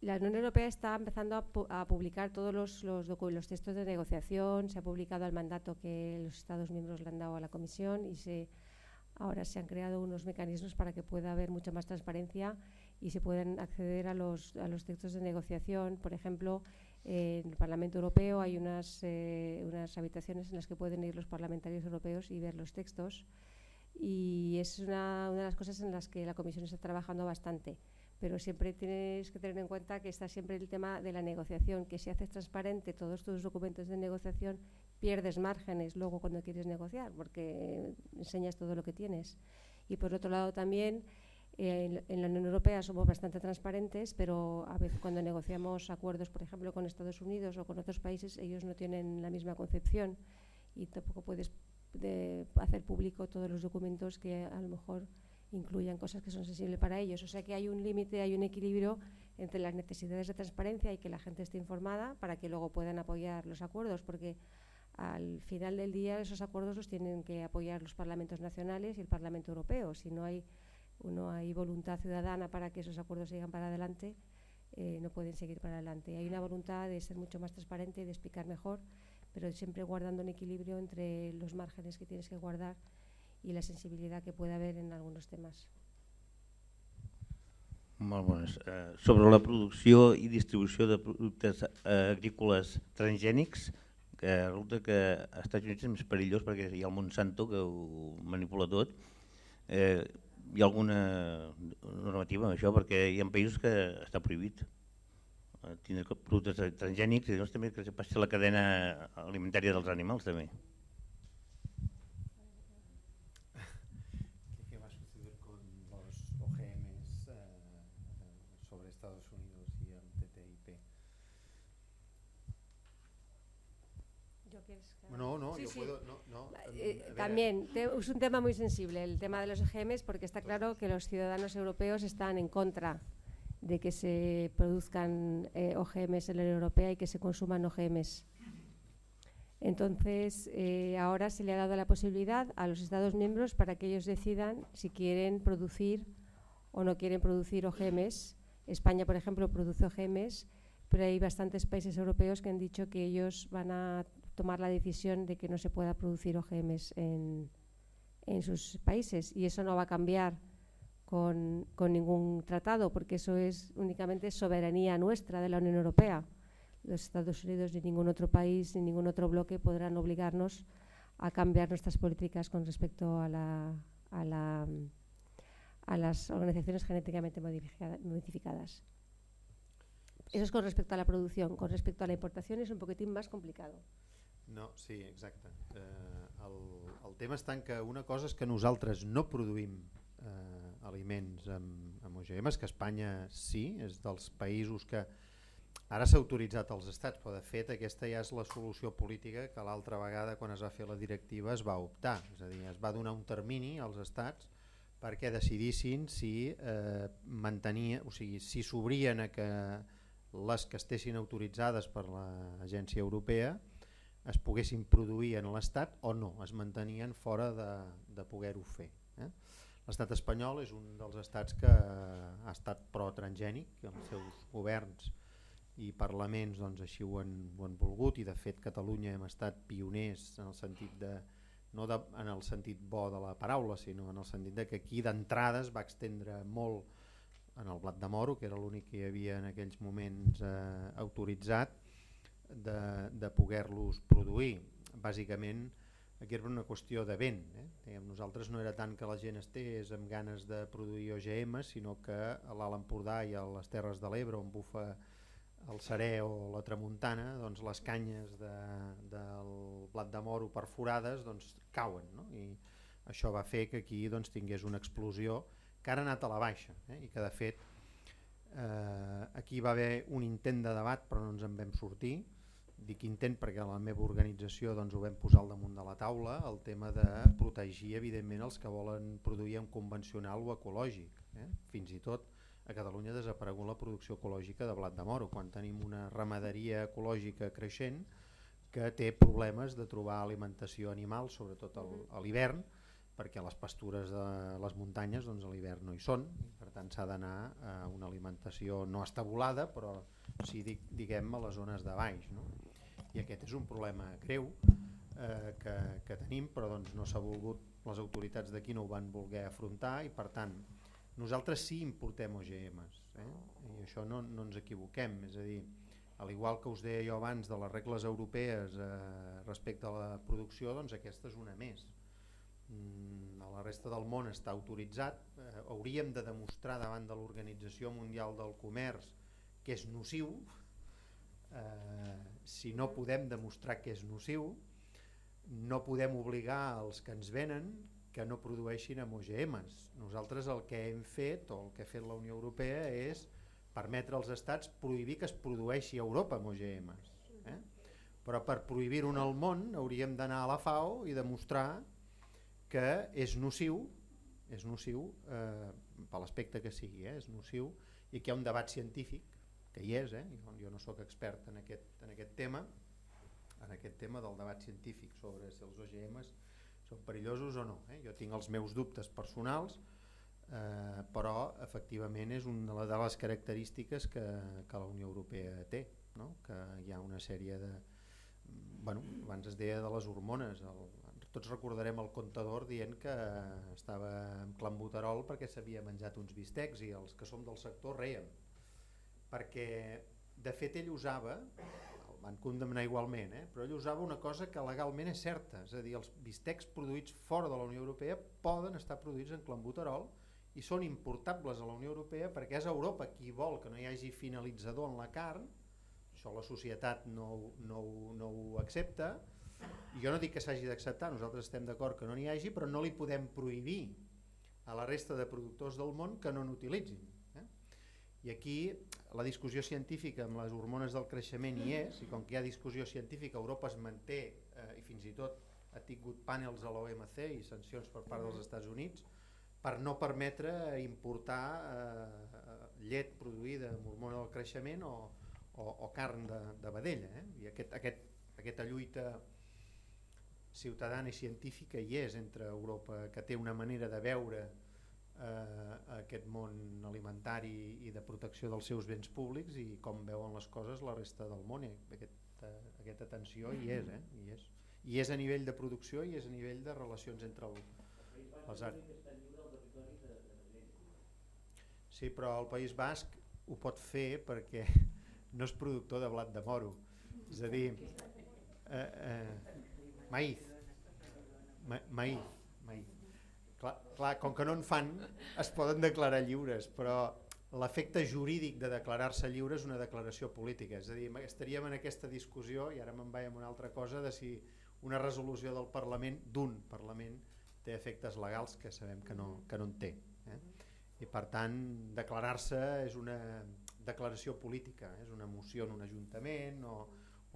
la Unión Europea está empezando a publicar todos los textos de negociación. Se ha publicado el mandato que los Estados miembros le han dado a la Comisión y ahora se han creado unos mecanismos para que pueda haber mucha más transparencia y se puedan acceder a los textos de negociación. Por ejemplo, en el Parlamento Europeo hay unas habitaciones en las que pueden ir los parlamentarios europeos y ver los textos, y es una de las cosas en las que la Comisión está trabajando bastante. Pero siempre tienes que tener en cuenta que está siempre el tema de la negociación, que si haces transparente todos tus documentos de negociación, pierdes márgenes luego cuando quieres negociar, porque enseñas todo lo que tienes. Y por otro lado también, en la Unión Europea somos bastante transparentes, pero a veces cuando negociamos acuerdos, por ejemplo, con Estados Unidos o con otros países, ellos no tienen la misma concepción y tampoco puedes hacer público todos los documentos que a lo mejor incluyan cosas que son sensibles para ellos. O sea que hay un límite, hay un equilibrio entre las necesidades de transparencia y que la gente esté informada para que luego puedan apoyar los acuerdos, porque al final del día esos acuerdos los tienen que apoyar los parlamentos nacionales y el Parlamento Europeo. Si no hay voluntad ciudadana para que esos acuerdos sigan para adelante, no pueden seguir para adelante. Hay una voluntad de ser mucho más transparente y de explicar mejor, pero siempre guardando un equilibrio entre los márgenes que tienes que guardar y la sensibilidad que puede haber en algunos temes. Molt bones. Sobre la producció i distribució de productes agrícoles transgènics, que resulta que als Estats Units és més perillós perquè hi ha el Monsanto que ho manipula tot. Hi ha alguna normativa amb això? Perquè hi ha països que està prohibit tindre productes transgènics i també que passi la cadena alimentària dels animals també. También es un tema muy sensible el tema de los OGMs, porque está claro que los ciudadanos europeos están en contra de que se produzcan OGMs en la Unión Europea y que se consuman OGMs. Entonces, ahora se le ha dado la posibilidad a los Estados miembros para que ellos decidan si quieren producir o no quieren producir OGMs. España, por ejemplo, produce OGMs, pero hay bastantes países europeos que han dicho que ellos van a tomar la decisión de que no se pueda producir OGMs en sus países, y eso no va a cambiar con ningún tratado, porque eso es únicamente soberanía nuestra de la Unión Europea. Los Estados Unidos ni ningún otro país ni ningún otro bloque podrán obligarnos a cambiar nuestras políticas con respecto a las organizaciones genéticamente modificadas. Eso es con respecto a la producción. Con respecto a la importación es un poquitín más complicado. No, sí, exacte. El tema està en que una cosa és que nosaltres no produïm aliments amb OGMs, que Espanya sí, és dels països que ara s'ha autoritzat als estats, però de fet aquesta ja és la solució política que l'altra vegada quan es va fer la directiva es va optar, és a dir, es va donar un termini als estats perquè decidissin si si s'obrien a que les que estessin autoritzades per l'Agència Europea es poguessin produir en l'Estat o no, es mantenien fora de poder-ho fer. L'Estat espanyol és un dels estats que ha estat pro-transgènic, els seus governs i parlaments així ho han volgut, i de fet Catalunya hem estat pioners en el sentit no en el sentit bo de la paraula, sinó en el sentit que aquí d'entrada es va extendre molt en el blat de moro, que era l'únic que hi havia en aquells moments autoritzat, de poder-los produir. Bàsicament aquí era una qüestió de vent. Nosaltres no era tant que la gent estés amb ganes de produir OGM, sinó que a l'Alt Empordà i a les Terres de l'Ebre, on bufa el serè o la tramuntana, doncs les canyes del blat de moro perforades doncs, cauen, no? I això va fer que aquí doncs, tingués una explosió que ara ha anat a la baixa, i que de fet aquí va haver un intent de debat però no ens en vam sortir. Dic intent perquè a la meva organització doncs, ho vam posar al damunt de la taula, el tema de protegir evidentment els que volen produir en convencional o ecològic. Fins i tot a Catalunya ha desaparegut la producció ecològica de blat de moro, quan tenim una ramaderia ecològica creixent que té problemes de trobar alimentació animal, sobretot a l'hivern, perquè les pastures de les muntanyes doncs, a l'hivern no hi són, i per tant s'ha d'anar a una alimentació no estabulada, però sí diguem a les zones de baix, no? I aquest és un problema greu que tenim, però doncs, no s'ha volgut, les autoritats d'aquí no ho van voler afrontar, i per tant nosaltres sí importem OGMs, i això no ens equivoquem, és a dir, al igual que us deia jo abans de les regles europees respecte a la producció, doncs aquesta és una més. A la resta del món està autoritzat, hauríem de demostrar davant de l'Organització Mundial del Comerç que és nociu. Si no podem demostrar que és nociu, no podem obligar els que ens venen que no produeixin amb OGMs. Nosaltres el que hem fet, o el que ha fet la Unió Europea, és permetre als estats prohibir que es produeixi a Europa amb OGMs. Però per prohibir-ho al món hauríem d'anar a la FAO i demostrar que és nociu per l'aspecte que sigui, és nociu, i que hi ha un debat científic, que hi és, jo no sóc expert en aquest tema del debat científic sobre si els OGMs són perillosos o no. Jo tinc els meus dubtes personals, però efectivament és una de les característiques que la Unió Europea té, no? Que hi ha una sèrie de... abans es deia de les hormones, tots recordarem el Contador dient que estava amb clenbuterol perquè s'havia menjat uns bistecs, i els que som del sector reiem, perquè de fet ell usava, el van condemnar igualment, però ell usava una cosa que legalment és certa, és a dir, els bistecs produïts fora de la Unió Europea poden estar produïts en clenbuterol i són importables a la Unió Europea perquè és Europa qui vol que no hi hagi finalitzador en la carn. Això la societat no ho accepta, i jo no dic que s'hagi d'acceptar, nosaltres estem d'acord que no n'hi hagi, però no li podem prohibir a la resta de productors del món que no n'utilitzin. I aquí la discussió científica amb les hormones del creixement hi és, i com que hi ha discussió científica, Europa es manté, i fins i tot ha tingut panels a l'OMC i sancions per part dels Estats Units per no permetre importar llet produïda amb hormona del creixement o carn de vedella. I aquesta lluita ciutadana i científica hi és entre Europa, que té una manera de veure aquest món alimentari i de protecció dels seus béns públics, i com veuen les coses la resta del món. Aquesta tensió hi és, i és a nivell de producció i és a nivell de relacions entre les àrees. Sí, però el País Basc ho pot fer perquè no és productor de blat de moro, és a dir, maïz. Clar, com que no en fan, es poden declarar lliures, però l'efecte jurídic de declarar-se lliure és una declaració política. És a dir, estaríem en aquesta discussió, i ara me'n vaig amb una altra cosa, de si una resolució del Parlament, d'un Parlament, té efectes legals, que sabem que no en té. I per tant, declarar-se és una declaració política, és una moció en un ajuntament o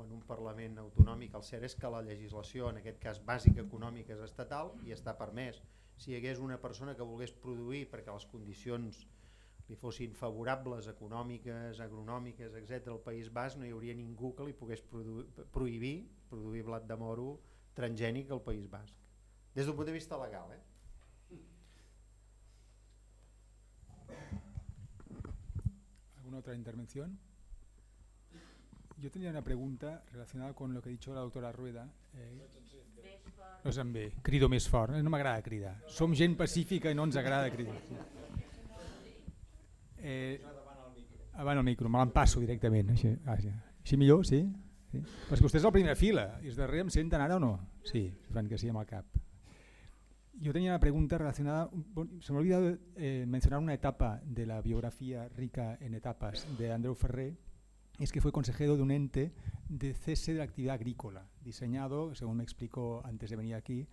en un Parlament autonòmic. El cert és que la legislació, en aquest cas bàsica econòmica, és estatal i està permès. Si hi hagués una persona que volgués produir perquè les condicions li fossin favorables, econòmiques, agronòmiques, etc., al País Basc, no hi hauria ningú que li pogués prohibir produir blat de moro transgènic al País Basc. Des d'un punt de vista legal. ¿Alguna otra intervención? Yo tenía una pregunta relacionada con lo que ha dicho la doctora Rueda. No se'n ve, crido més fort, no m'agrada cridar. Som gent pacífica i no ens agrada cridar. Avant el micro, me l'empasso directament. Així millor, sí? Sí? Però és que vostè és a la primera fila, i els darrere em senten ara o no? Sí, fan que sí amb el cap. Yo tenía una pregunta relacionada, se me ha olvidado mencionar una etapa de la biografía rica en etapas de Andreu Ferrer, es que fue consejero de un ente de cese de la actividad agrícola, diseñado, según me explicó antes de venir aquí,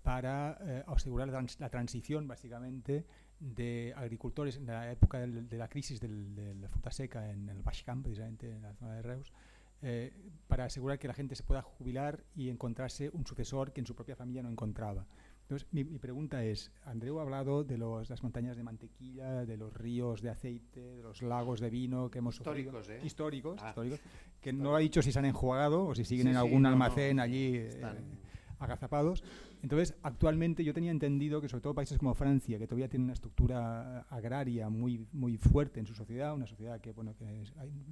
para asegurar la transición básicamente de agricultores en la época de la crisis de la fruta seca en el Baix Camp, precisamente en la zona de Reus, para asegurar que la gente se pueda jubilar y encontrarse un sucesor que en su propia familia no encontraba. Entonces, mi pregunta es, Andreu ha hablado de las montañas de mantequilla, de los ríos de aceite, de los lagos de vino que hemos históricos, sufrido. ¿eh? Históricos, Ah. históricos, que no ha dicho si se han enjuagado o si siguen Sí, en sí, algún no, almacén no, allí están agazapados. Entonces, actualmente yo tenía entendido que sobre todo países como Francia, que todavía tienen una estructura agraria muy, muy fuerte en su sociedad, una sociedad que, bueno,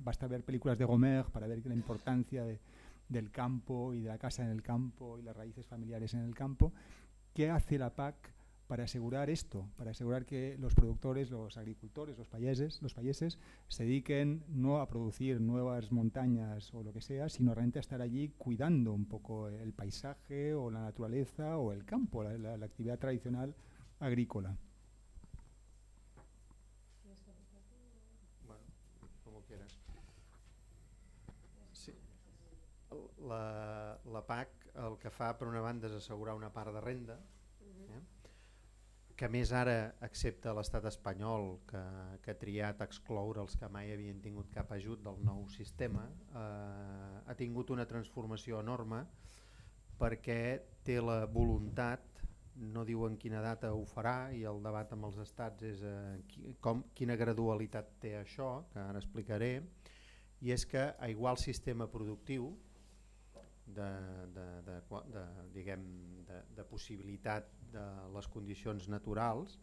basta ver películas de Gomer para ver la importancia del campo y de la casa en el campo y las raíces familiares en el campo. ¿Qué hace la PAC para asegurar esto? Para asegurar que los productores, los agricultores, los payeses se dediquen no a producir nuevas montañas o lo que sea, sino realmente a estar allí cuidando un poco el paisaje o la naturaleza o el campo, la actividad tradicional agrícola. Bueno, como quieras. Sí. La PAC el que fa per una banda és assegurar una part de renda, que més ara accepta l'estat espanyol que ha triat excloure els que mai havien tingut cap ajut del nou sistema, ha tingut una transformació enorme perquè té la voluntat, no diuen quina data ho farà i el debat amb els estats és quina gradualitat té això, que ara explicaré, i és que a igual sistema productiu de possibilitat de les condicions naturals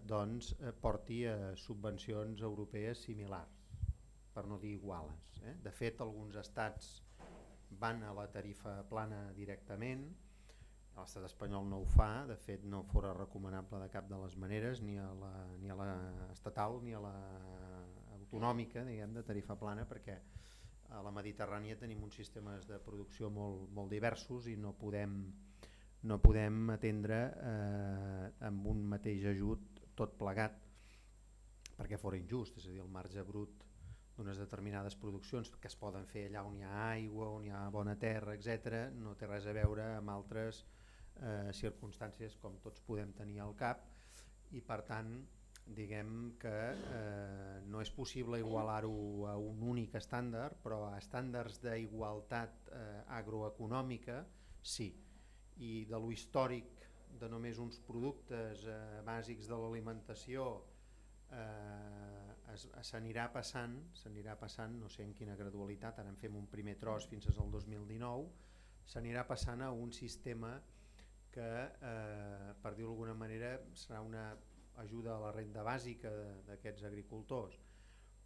doncs porti a subvencions europees similars, per no dir iguales. De fet, alguns estats van a la tarifa plana directament, l'estat espanyol no ho fa, de fet no fora recomanable de cap de les maneres, ni a l'estatal ni a l'autonòmica, diguem, de tarifa plana, perquè a la Mediterrània tenim uns sistemes de producció molt diversos i no podem atendre amb un mateix ajut tot plegat perquè fora injust, és a dir, el marge brut d'unes determinades produccions que es poden fer allà on hi ha aigua, on hi ha bona terra, etc., no té res a veure amb altres circumstàncies com tots podem tenir al cap, i per tant diguem que no és possible igualar-ho a un únic estàndard, però a estàndards d'igualtat agroeconòmica sí, i de lo històric de només uns productes bàsics de l'alimentació s'anirà passant, no sé en quina gradualitat, ara en fem un primer tros fins al 2019, s'anirà passant a un sistema que, per dir-ho d'alguna manera, serà una ajuda a la renda bàsica d'aquests agricultors,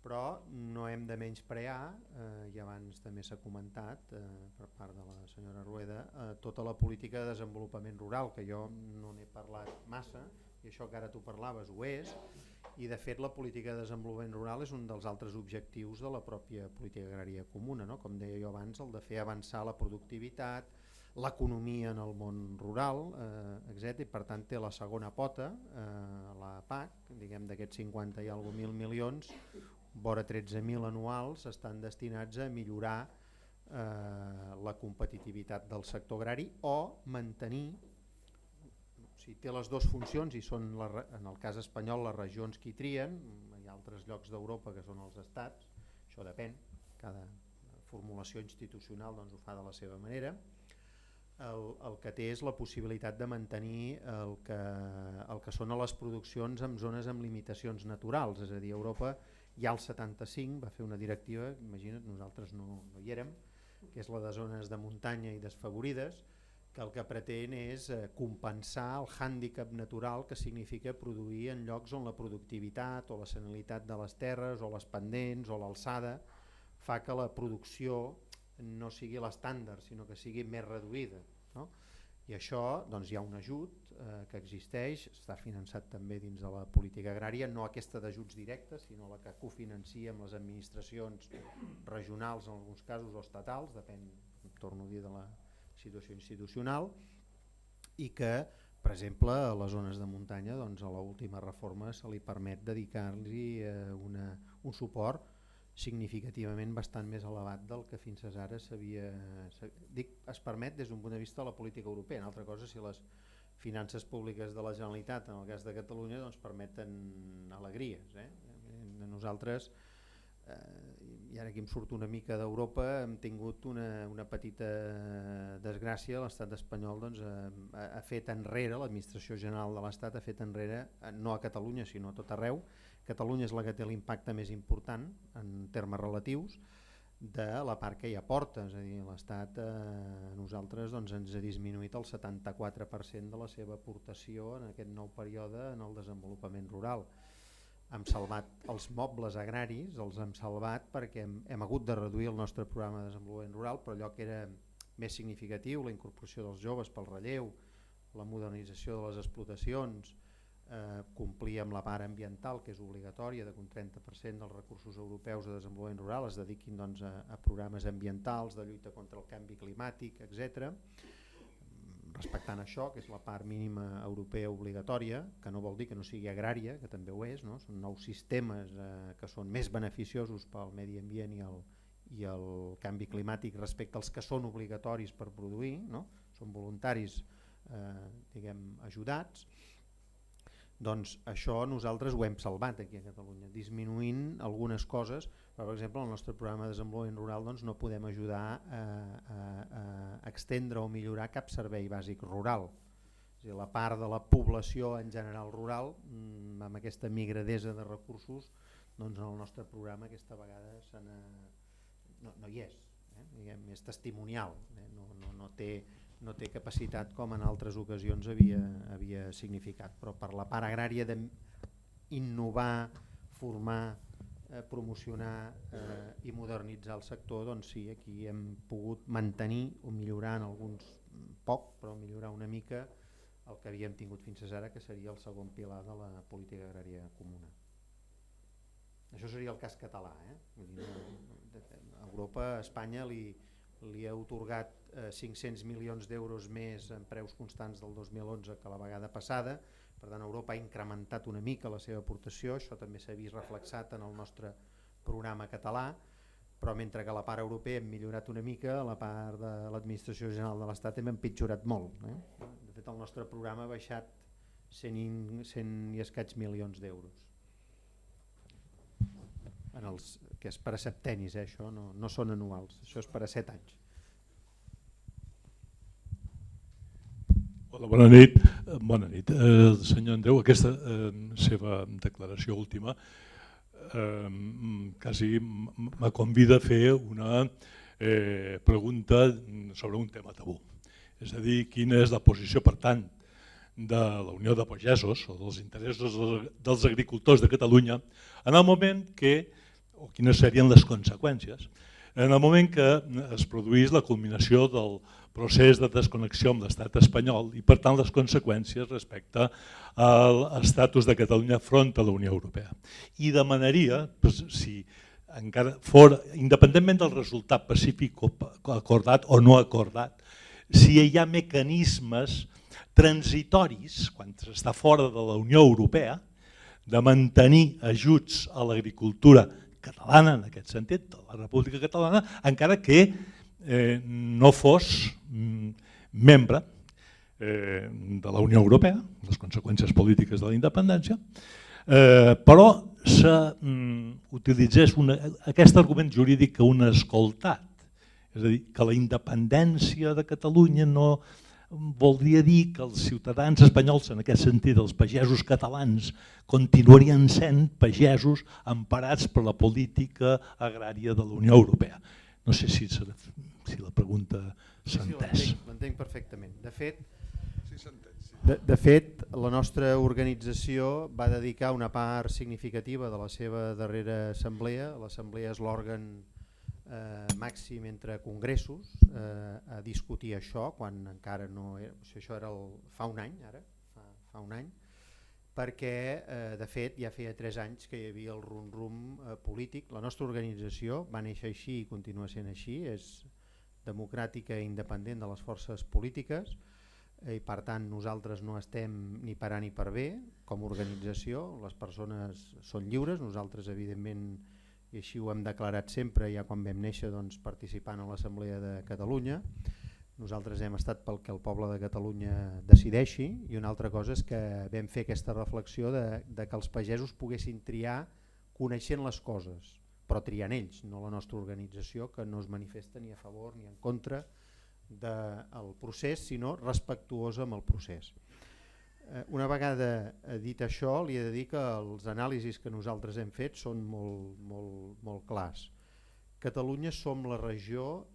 però no hem de menysprear, i abans també s'ha comentat per part de la senyora Rueda, tota la política de desenvolupament rural, que jo no n'he parlat massa, i això que ara tu parlaves ho és, i de fet la política de desenvolupament rural és un dels altres objectius de la pròpia política agrària comuna, no? Com deia jo abans, el de fer avançar la productivitat, l'economia en el món rural, etc. I per tant té la segona pota, la PAC, diguem d'aquests 50 i alguna mil milions, vora 13.000 anuals estan destinats a millorar la competitivitat del sector agrari o mantenir, o sigui, té les dues funcions i són en el cas espanyol les regions qui trien, hi ha altres llocs d'Europa que són els estats, això depèn, cada formulació institucional doncs ho fa de la seva manera. El que té és la possibilitat de mantenir el que són les produccions en zones amb limitacions naturals, és a dir, Europa ja al 75 va fer una directiva, imagina't, nosaltres no hi érem, que és la de zones de muntanya i desfavorides, que el que pretén és compensar el hàndicap natural que significa produir en llocs on la productivitat o la salinitat de les terres o les pendents o l'alçada fa que la producció no sigui l'estàndard, sinó que sigui més reduïda, no? I això, doncs hi ha un ajut que existeix, està finançat també dins de la política agrària, no aquesta d'ajuts directes, sinó la que cofinancia amb les administracions regionals en alguns casos o estatals, depèn, torno a dir, de la situació institucional, i que, per exemple, a les zones de muntanya, doncs, a l'última reforma se li permet dedicar-li un suport significativament bastant més elevat del que fins ara s'havia... Dic, es permet des d'un punt de vista de la política europea. Una altra cosa, si les finances públiques de la Generalitat, en el cas de Catalunya, doncs permeten alegries. Nosaltres, i ara aquí em surt una mica d'Europa, hem tingut una petita desgràcia. L'estat espanyol doncs, ha fet enrere, l'administració general de l'Estat ha fet enrere, no a Catalunya sinó a tot arreu. Catalunya és la que té l'impacte més important en termes relatius de la part que hi aporta, és a dir, l'Estat nosaltres doncs, ens ha disminuït el 74% de la seva aportació en aquest nou període en el desenvolupament rural. Hem salvat els mobles agraris, els hem salvat perquè hem hagut de reduir el nostre programa de desenvolupament rural, però allò que era més significatiu, la incorporació dels joves pel relleu, la modernització de les explotacions, complir amb la part ambiental, que és obligatòria, de que un 30% dels recursos europeus de desenvolupament rural es dediquin doncs, a programes ambientals, de lluita contra el canvi climàtic, etc. Respectant això, que és la part mínima europea obligatòria, que no vol dir que no sigui agrària, que també ho és, no? Són nous sistemes que són més beneficiosos pel medi ambient i el canvi climàtic respecte als que són obligatoris per produir, no? Són voluntaris ajudats. Doncs això nosaltres ho hem salvat aquí a Catalunya, disminuint algunes coses, però per exemple el nostre programa de desenvolupament rural doncs, no podem ajudar a extendre o millorar cap servei bàsic rural. És a dir, la part de la població en general rural, amb aquesta migradesa de recursos, doncs en el nostre programa aquesta vegada no hi és, és testimonial, no té capacitat com en altres ocasions havia significat, però per la part agrària d'innovar, formar, promocionar i modernitzar el sector, doncs sí, aquí hem pogut mantenir o millorar en alguns poc, però millorar una mica el que havíem tingut fins ara, que seria el segon pilar de la política agrària comuna. Això seria el cas català. Europa, Espanya li ha otorgat 500 milions d'euros més en preus constants del 2011 que la vegada passada. Per tant, Europa ha incrementat una mica la seva aportació, això també s'ha vist reflexat en el nostre programa català, però mentre que a la part europea hem millorat una mica, a la part de l'administració general de l'Estat hem empitjorat molt. De fet, el nostre programa ha baixat 100 i escaig milions d'euros. Que és per a septenis, això no són anuals, això és per a 7 anys. Hola, bona nit. Bona nit. Senyor Andreu, aquesta seva declaració última quasi me convida a fer una pregunta sobre un tema tabú. És a dir, quina és la posició, per tant, de la Unió de Pagesos o dels interessos dels agricultors de Catalunya en el moment que, o quines serien les conseqüències, en el moment que es produís la culminació del procés de desconnexió amb l'estat espanyol i per tant les conseqüències respecte a l'estatus de Catalunya front a la Unió Europea. I demanaria, si encara fora, independentment del resultat pacífic acordat o no acordat, si hi ha mecanismes transitoris, quan s'està fora de la Unió Europea, de mantenir ajuts a l'agricultura catalana, en aquest sentit, de la República Catalana, encara que no fos membre de la Unió Europea, les conseqüències polítiques de la independència, però s'utilitzés aquest argument jurídic que un ha escoltat, és a dir, que la independència de Catalunya no voldria dir que els ciutadans espanyols, en aquest sentit els pagesos catalans, continuarien sent pagesos emparats per la política agrària de la Unió Europea. No sé si la pregunta s'ha entès. Sí, l'entenc perfectament. De fet, la nostra organització va dedicar una part significativa de la seva darrera assemblea, l'assemblea és l'òrgan màxim entre congressos, a discutir això, quan encara no era, això era fa un any, ara, fa un any, perquè de fet ja feia 3 anys que hi havia el rum-rum polític. La nostra organització va néixer així i continua sent així, és democràtica i independent de les forces polítiques, i per tant nosaltres no estem ni per A ni per B com a organització, les persones són lliures, nosaltres evidentment, i així ho hem declarat sempre ja quan vam néixer, doncs, participant a l'Assemblea de Catalunya, nosaltres hem estat pel que el poble de Catalunya decideixi, i una altra cosa és que vam fer aquesta reflexió de que els pagesos poguessin triar coneixent les coses, però triant ells, no la nostra organització, que no es manifesta ni a favor ni en contra del procés, sinó respectuosa amb el procés. Una vegada dit això, li he de dir que els anàlisis que nosaltres hem fet són molt clars. Catalunya som la regió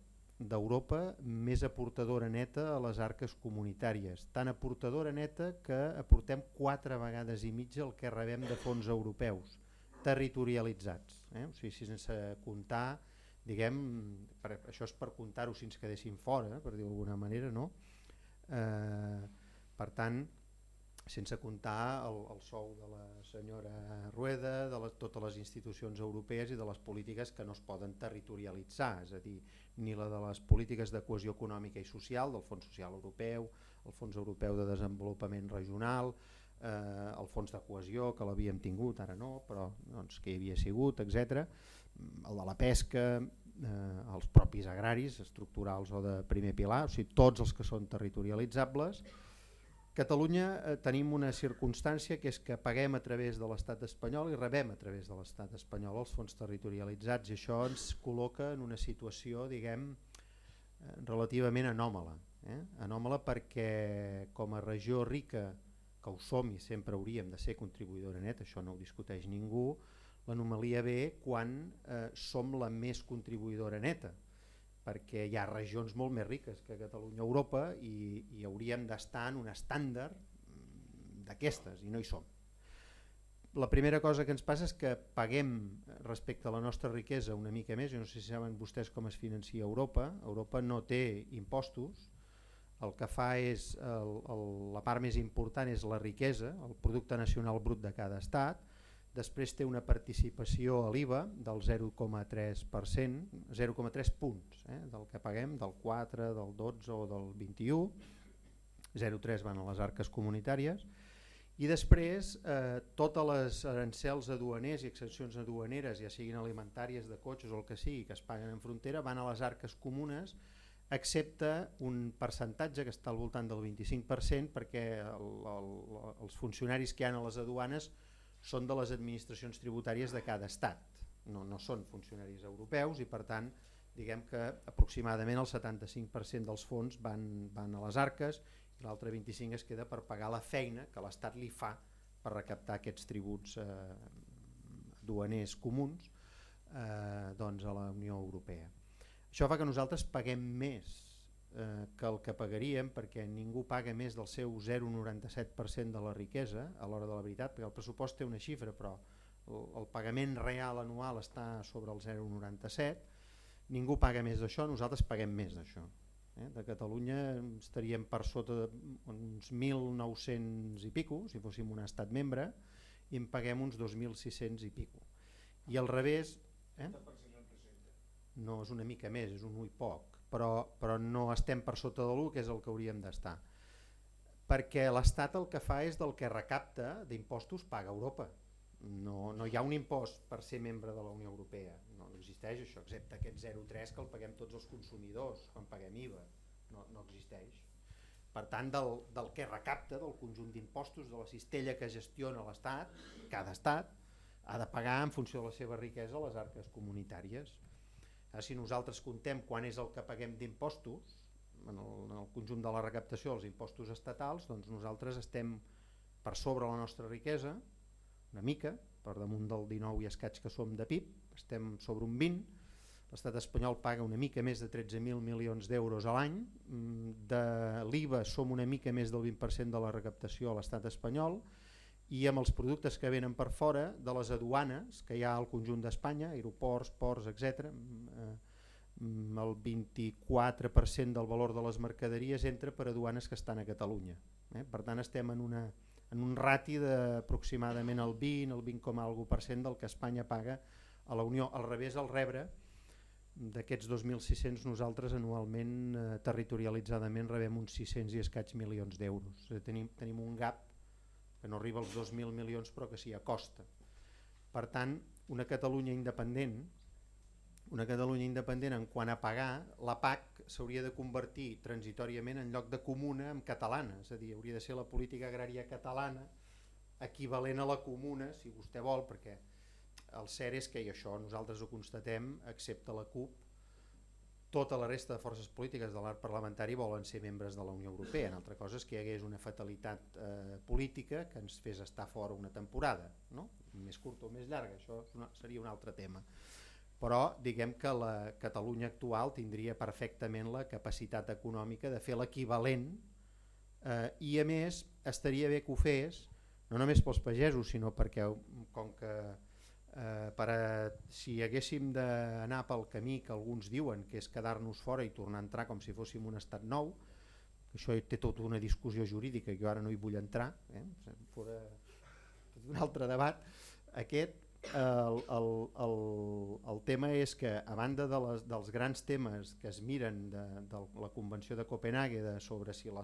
d'Europa més aportadora neta a les arques comunitàries, tan aportadora neta que aportem 4 vegades i mitja el que rebem de fons europeus, territorialitzats. O sigui, sense comptar, diguem, això és per comptar-ho si ens quedéssim fora, per dir-ho d'alguna manera, no? Per tant, sense comptar el sou de la senyora Rueda, de totes les institucions europees i de les polítiques que no es poden territorialitzar, és a dir, ni la de les polítiques de cohesió econòmica i social, del Fons Social Europeu, el Fons Europeu de Desenvolupament Regional, el Fons de Cohesió, que l'havíem tingut, ara no, però doncs, que hi havia sigut, etc. El de la pesca, els propis agraris, estructurals o de primer pilar, o sigui, tots els que són territorialitzables. Catalunya tenim una circumstància que és que paguem a través de l'estat espanyol i rebem a través de l'estat espanyol els fons territorialitzats, i això ens col·loca en una situació, diguem, relativament anòmala. Anòmala perquè com a regió rica, que ho som i sempre hauríem de ser contribuïdora neta, això no ho discuteix ningú, l'anomalia ve quan som la més contribuïdora neta, perquè hi ha regions molt més riques que Catalunya a Europa i hauríem d'estar en un estàndard d'aquestes, i no hi som. La primera cosa que ens passa és que paguem respecte a la nostra riquesa una mica més. Jo no sé si saben vostès com es financia Europa. Europa no té impostos, el que fa és, la part més important és la riquesa, el producte nacional brut de cada estat. Després té una participació a l'IVA del 0,3%, 0,3 punts del que paguem, del 4, del 12 o del 21, 0,3 van a les arques comunitàries, i després totes les arancels aduaners i exempcions aduaneres, ja siguin alimentàries, de cotxes o el que sigui, que es paguen en frontera, van a les arques comunes, excepte un percentatge que està al voltant del 25%, perquè els funcionaris que hi ha a les aduanes són de les administracions tributàries de cada estat, no són funcionaris europeus, i per tant diguem que aproximadament el 75% dels fons van a les arques i l'altre 25% es queda per pagar la feina que l'Estat li fa per recaptar aquests tributs duaners comuns doncs a la Unió Europea. Això fa que nosaltres paguem més que el que pagaríem, perquè ningú paga més del seu 0,97% de la riquesa a l'hora de la veritat, perquè el pressupost té una xifra, però el pagament real anual està sobre el 0,97%, ningú paga més d'això, nosaltres paguem més d'això. De Catalunya estaríem per sota d'uns 1.900 i pico, si fóssim un estat membre, i en paguem uns 2.600 i pico. I al revés, no, és una mica més, és un 1 i poc, però no estem per sota de l'1, que és el que hauríem d'estar. Perquè l'Estat el que fa és del que recapta d'impostos paga Europa. No hi ha un impost per ser membre de la Unió Europea, no existeix això, excepte aquest 0,3 que el paguem tots els consumidors quan paguem IVA, no existeix. Per tant, del que recapta, del conjunt d'impostos, de la cistella que gestiona l'Estat, cada estat ha de pagar en funció de la seva riquesa a les arques comunitàries. Si nosaltres contem quan és el que paguem d'impostos, en el conjunt de la recaptació dels impostos estatals, doncs nosaltres estem per sobre la nostra riquesa, una mica, per damunt del 19 i escaig que som de PIB, estem sobre un 20, l'estat espanyol paga una mica més de 13.000 milions d'euros a l'any, de l'IVA som una mica més del 20% de la recaptació a l'estat espanyol, i amb els productes que venen per fora de les aduanes que hi ha al conjunt d'Espanya, aeroports, ports, etc., el 24% del valor de les mercaderies entra per aduanes que estan a Catalunya. Per tant estem en en un rati d'aproximadament el 20, el 20,1% del que Espanya paga a la Unió. Al revés, al rebre d'aquests 2.600 nosaltres anualment territorialitzadament rebem uns 600 i escaig milions d'euros. Tenim un gap que no arriba als 2.000 milions però que s'hi acosta. Per tant, una Catalunya independent en quant a pagar, la PAC s'hauria de convertir transitòriament en lloc de comuna en catalana, és a dir, hauria de ser la política agrària catalana equivalent a la comuna, si vostè vol, perquè el cert és que, i això nosaltres ho constatem, excepte la CUP, tota la resta de forces polítiques de l'arc parlamentari volen ser membres de la Unió Europea. Una altra cosa és que hi hagués una fatalitat política que ens fes estar fora una temporada, no? Més curta o més llarga, això seria un altre tema. Però diguem que la Catalunya actual tindria perfectament la capacitat econòmica de fer l'equivalent i a més estaria bé que ho fes no només pels pagesos, sinó perquè com que si haguéssim d'anar pel camí que alguns diuen que és quedar-nos fora i tornar a entrar com si fóssim un estat nou, això té tota una discussió jurídica que jo ara no hi vull entrar, fora un altre debat aquest. El tema és que a banda dels grans temes que es miren de la Convenció de Copenhague sobre si la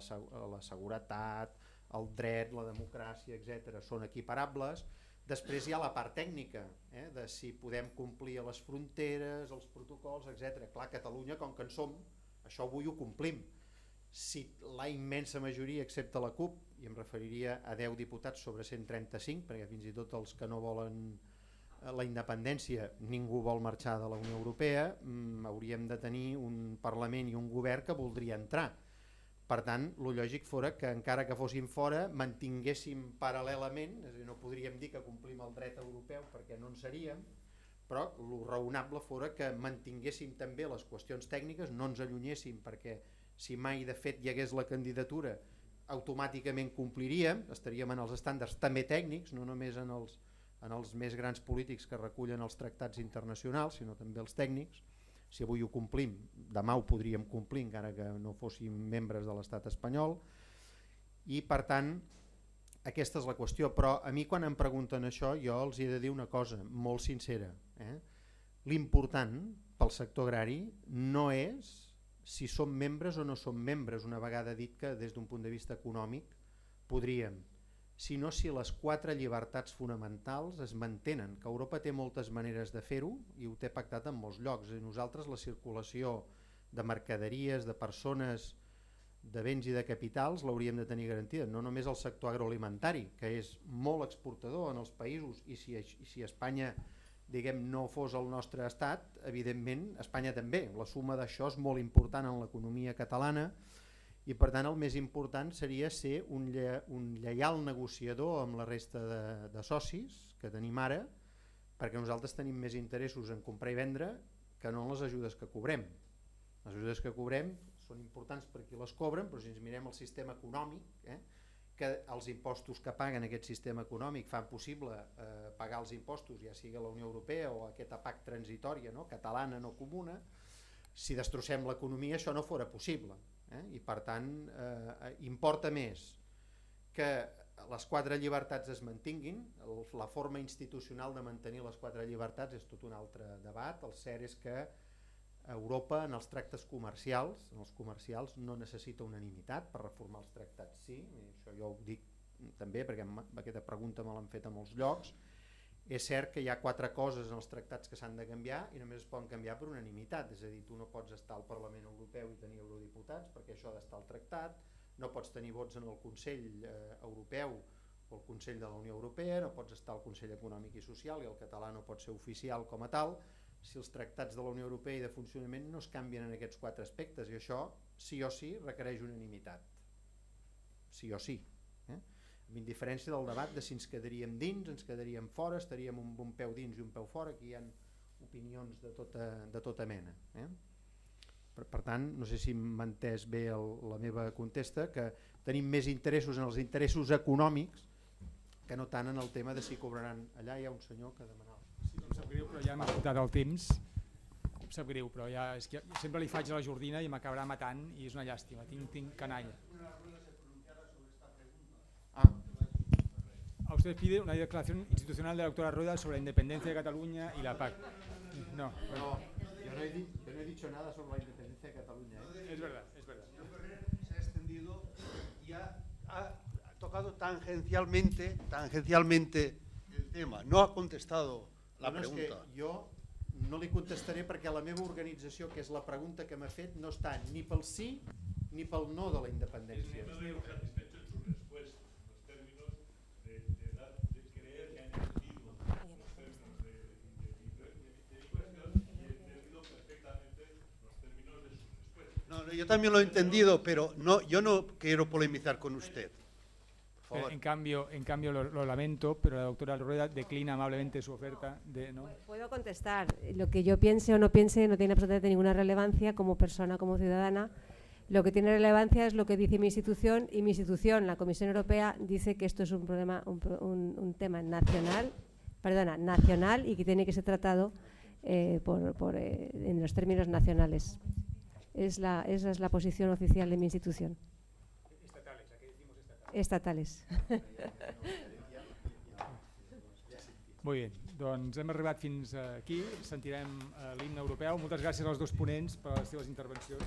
seguretat, el dret, la democràcia, etc. són equiparables, després hi ha la part tècnica, de si podem complir a les fronteres, els protocols, etc. Clar, Catalunya, com que en som, això avui ho complim. Si la immensa majoria, excepte la CUP, i em referiria a 10 diputats sobre 135, perquè fins i tot els que no volen la independència, ningú vol marxar de la Unió Europea, hauríem de tenir un Parlament i un govern que voldria entrar. Per tant, el lògic fora que encara que fóssim fora mantinguéssim paral·lelament, és a dir, no podríem dir que complim el dret europeu perquè no en seríem, però el raonable fora que mantinguéssim també les qüestions tècniques, no ens allunyéssim perquè si mai de fet hi hagués la candidatura automàticament compliríem, estaríem en els estàndards també tècnics, no només en els més grans polítics que recullen els tractats internacionals, sinó també els tècnics. Si avui ho complim, demà ho podríem complir encara que no fóssim membres de l'estat espanyol i per tant aquesta és la qüestió. Però a mi quan em pregunten això jo els he de dir una cosa molt sincera, l'important pel sector agrari no és si som membres o no som membres, una vegada dit que des d'un punt de vista econòmic podríem, sinó si les 4 llibertats fonamentals es mantenen, que Europa té moltes maneres de fer-ho i ho té pactat en molts llocs. I nosaltres la circulació de mercaderies, de persones, de béns i de capitals l'hauríem de tenir garantida, no només el sector agroalimentari, que és molt exportador en els països i si Espanya no fos el nostre estat, evidentment Espanya també. La suma d'això és molt important en l'economia catalana i per tant el més important seria ser un lleial negociador amb la resta de socis que tenim ara, perquè nosaltres tenim més interessos en comprar i vendre que no en les ajudes que cobrem. Les ajudes que cobrem són importants per qui les cobren, però si ens mirem el sistema econòmic, que els impostos que paguen aquest sistema econòmic fan possible pagar els impostos, ja sigui a la Unió Europea o aquesta PAC transitòria, catalana, no comuna, si destrossem l'economia això no fora possible. I per tant importa més que les 4 llibertats es mantinguin. La forma institucional de mantenir les 4 llibertats és tot un altre debat. El cert és que Europa en els tractes comercials, no necessita unanimitat per reformar els tractats, sí, i això jo ho dic també perquè aquesta pregunta me l'han fet a molts llocs. És cert que hi ha 4 coses en els tractats que s'han de canviar i només es poden canviar per unanimitat, és a dir, tu no pots estar al Parlament Europeu i tenir eurodiputats perquè això ha d'estar al tractat, no pots tenir vots en el Consell Europeu o el Consell de la Unió Europea, no pots estar al Consell Econòmic i Social i el català no pot ser oficial com a tal si els tractats de la Unió Europea i de funcionament no es canvien en aquests 4 aspectes i això sí o sí requereix unanimitat, sí o sí. Amb indiferència del debat de si ens quedaríem dins, ens quedaríem fora, estaríem amb un peu dins i un peu fora, aquí hi ha opinions de tota mena. Per tant, no sé si m'ha entès bé la meva contesta, que tenim més interessos en els interessos econòmics que no tant en el tema de si cobraran. Allà hi ha un senyor que demanava. Sí, em sap greu, però ja m'ha esgotat el temps. Em sap greu, però ja és que sempre li faig a la Jordina i m'acabarà matant i és una llàstima, tinc canalla. A usted pide una declaración institucional de la doctora Rueda sobre la independencia de Cataluña y la PAC. No, No, yo no he dicho nada sobre la independencia de Cataluña. es verdad, es verdad. Se ha extendido y ha tocado tangencialmente el tema. No ha contestado la pregunta. És que jo no li contestaré perquè la meva organització, que és la pregunta que m'ha fet, no està ni pel sí ni pel no de la independència. No, yo también lo he entendido, pero no, yo no quiero polemizar con usted. Por favor. En cambio lo lamento, pero la doctora Rueda declina amablemente su oferta de no. Puedo contestar. Lo que yo piense o no piense no tiene absolutamente ninguna relevancia como persona, como ciudadana. Lo que tiene relevancia es lo que dice mi institución, y mi institución, la Comisión Europea, dice que esto es un problema, un tema nacional y que tiene que ser tratado en los términos nacionales. Esa es la posición oficial de mi institución. Estatales, aquí decimos estatales. Molt bé, doncs hem arribat fins aquí, sentirem l'himne europeu. Moltes gràcies als dos ponents per les seves intervencions.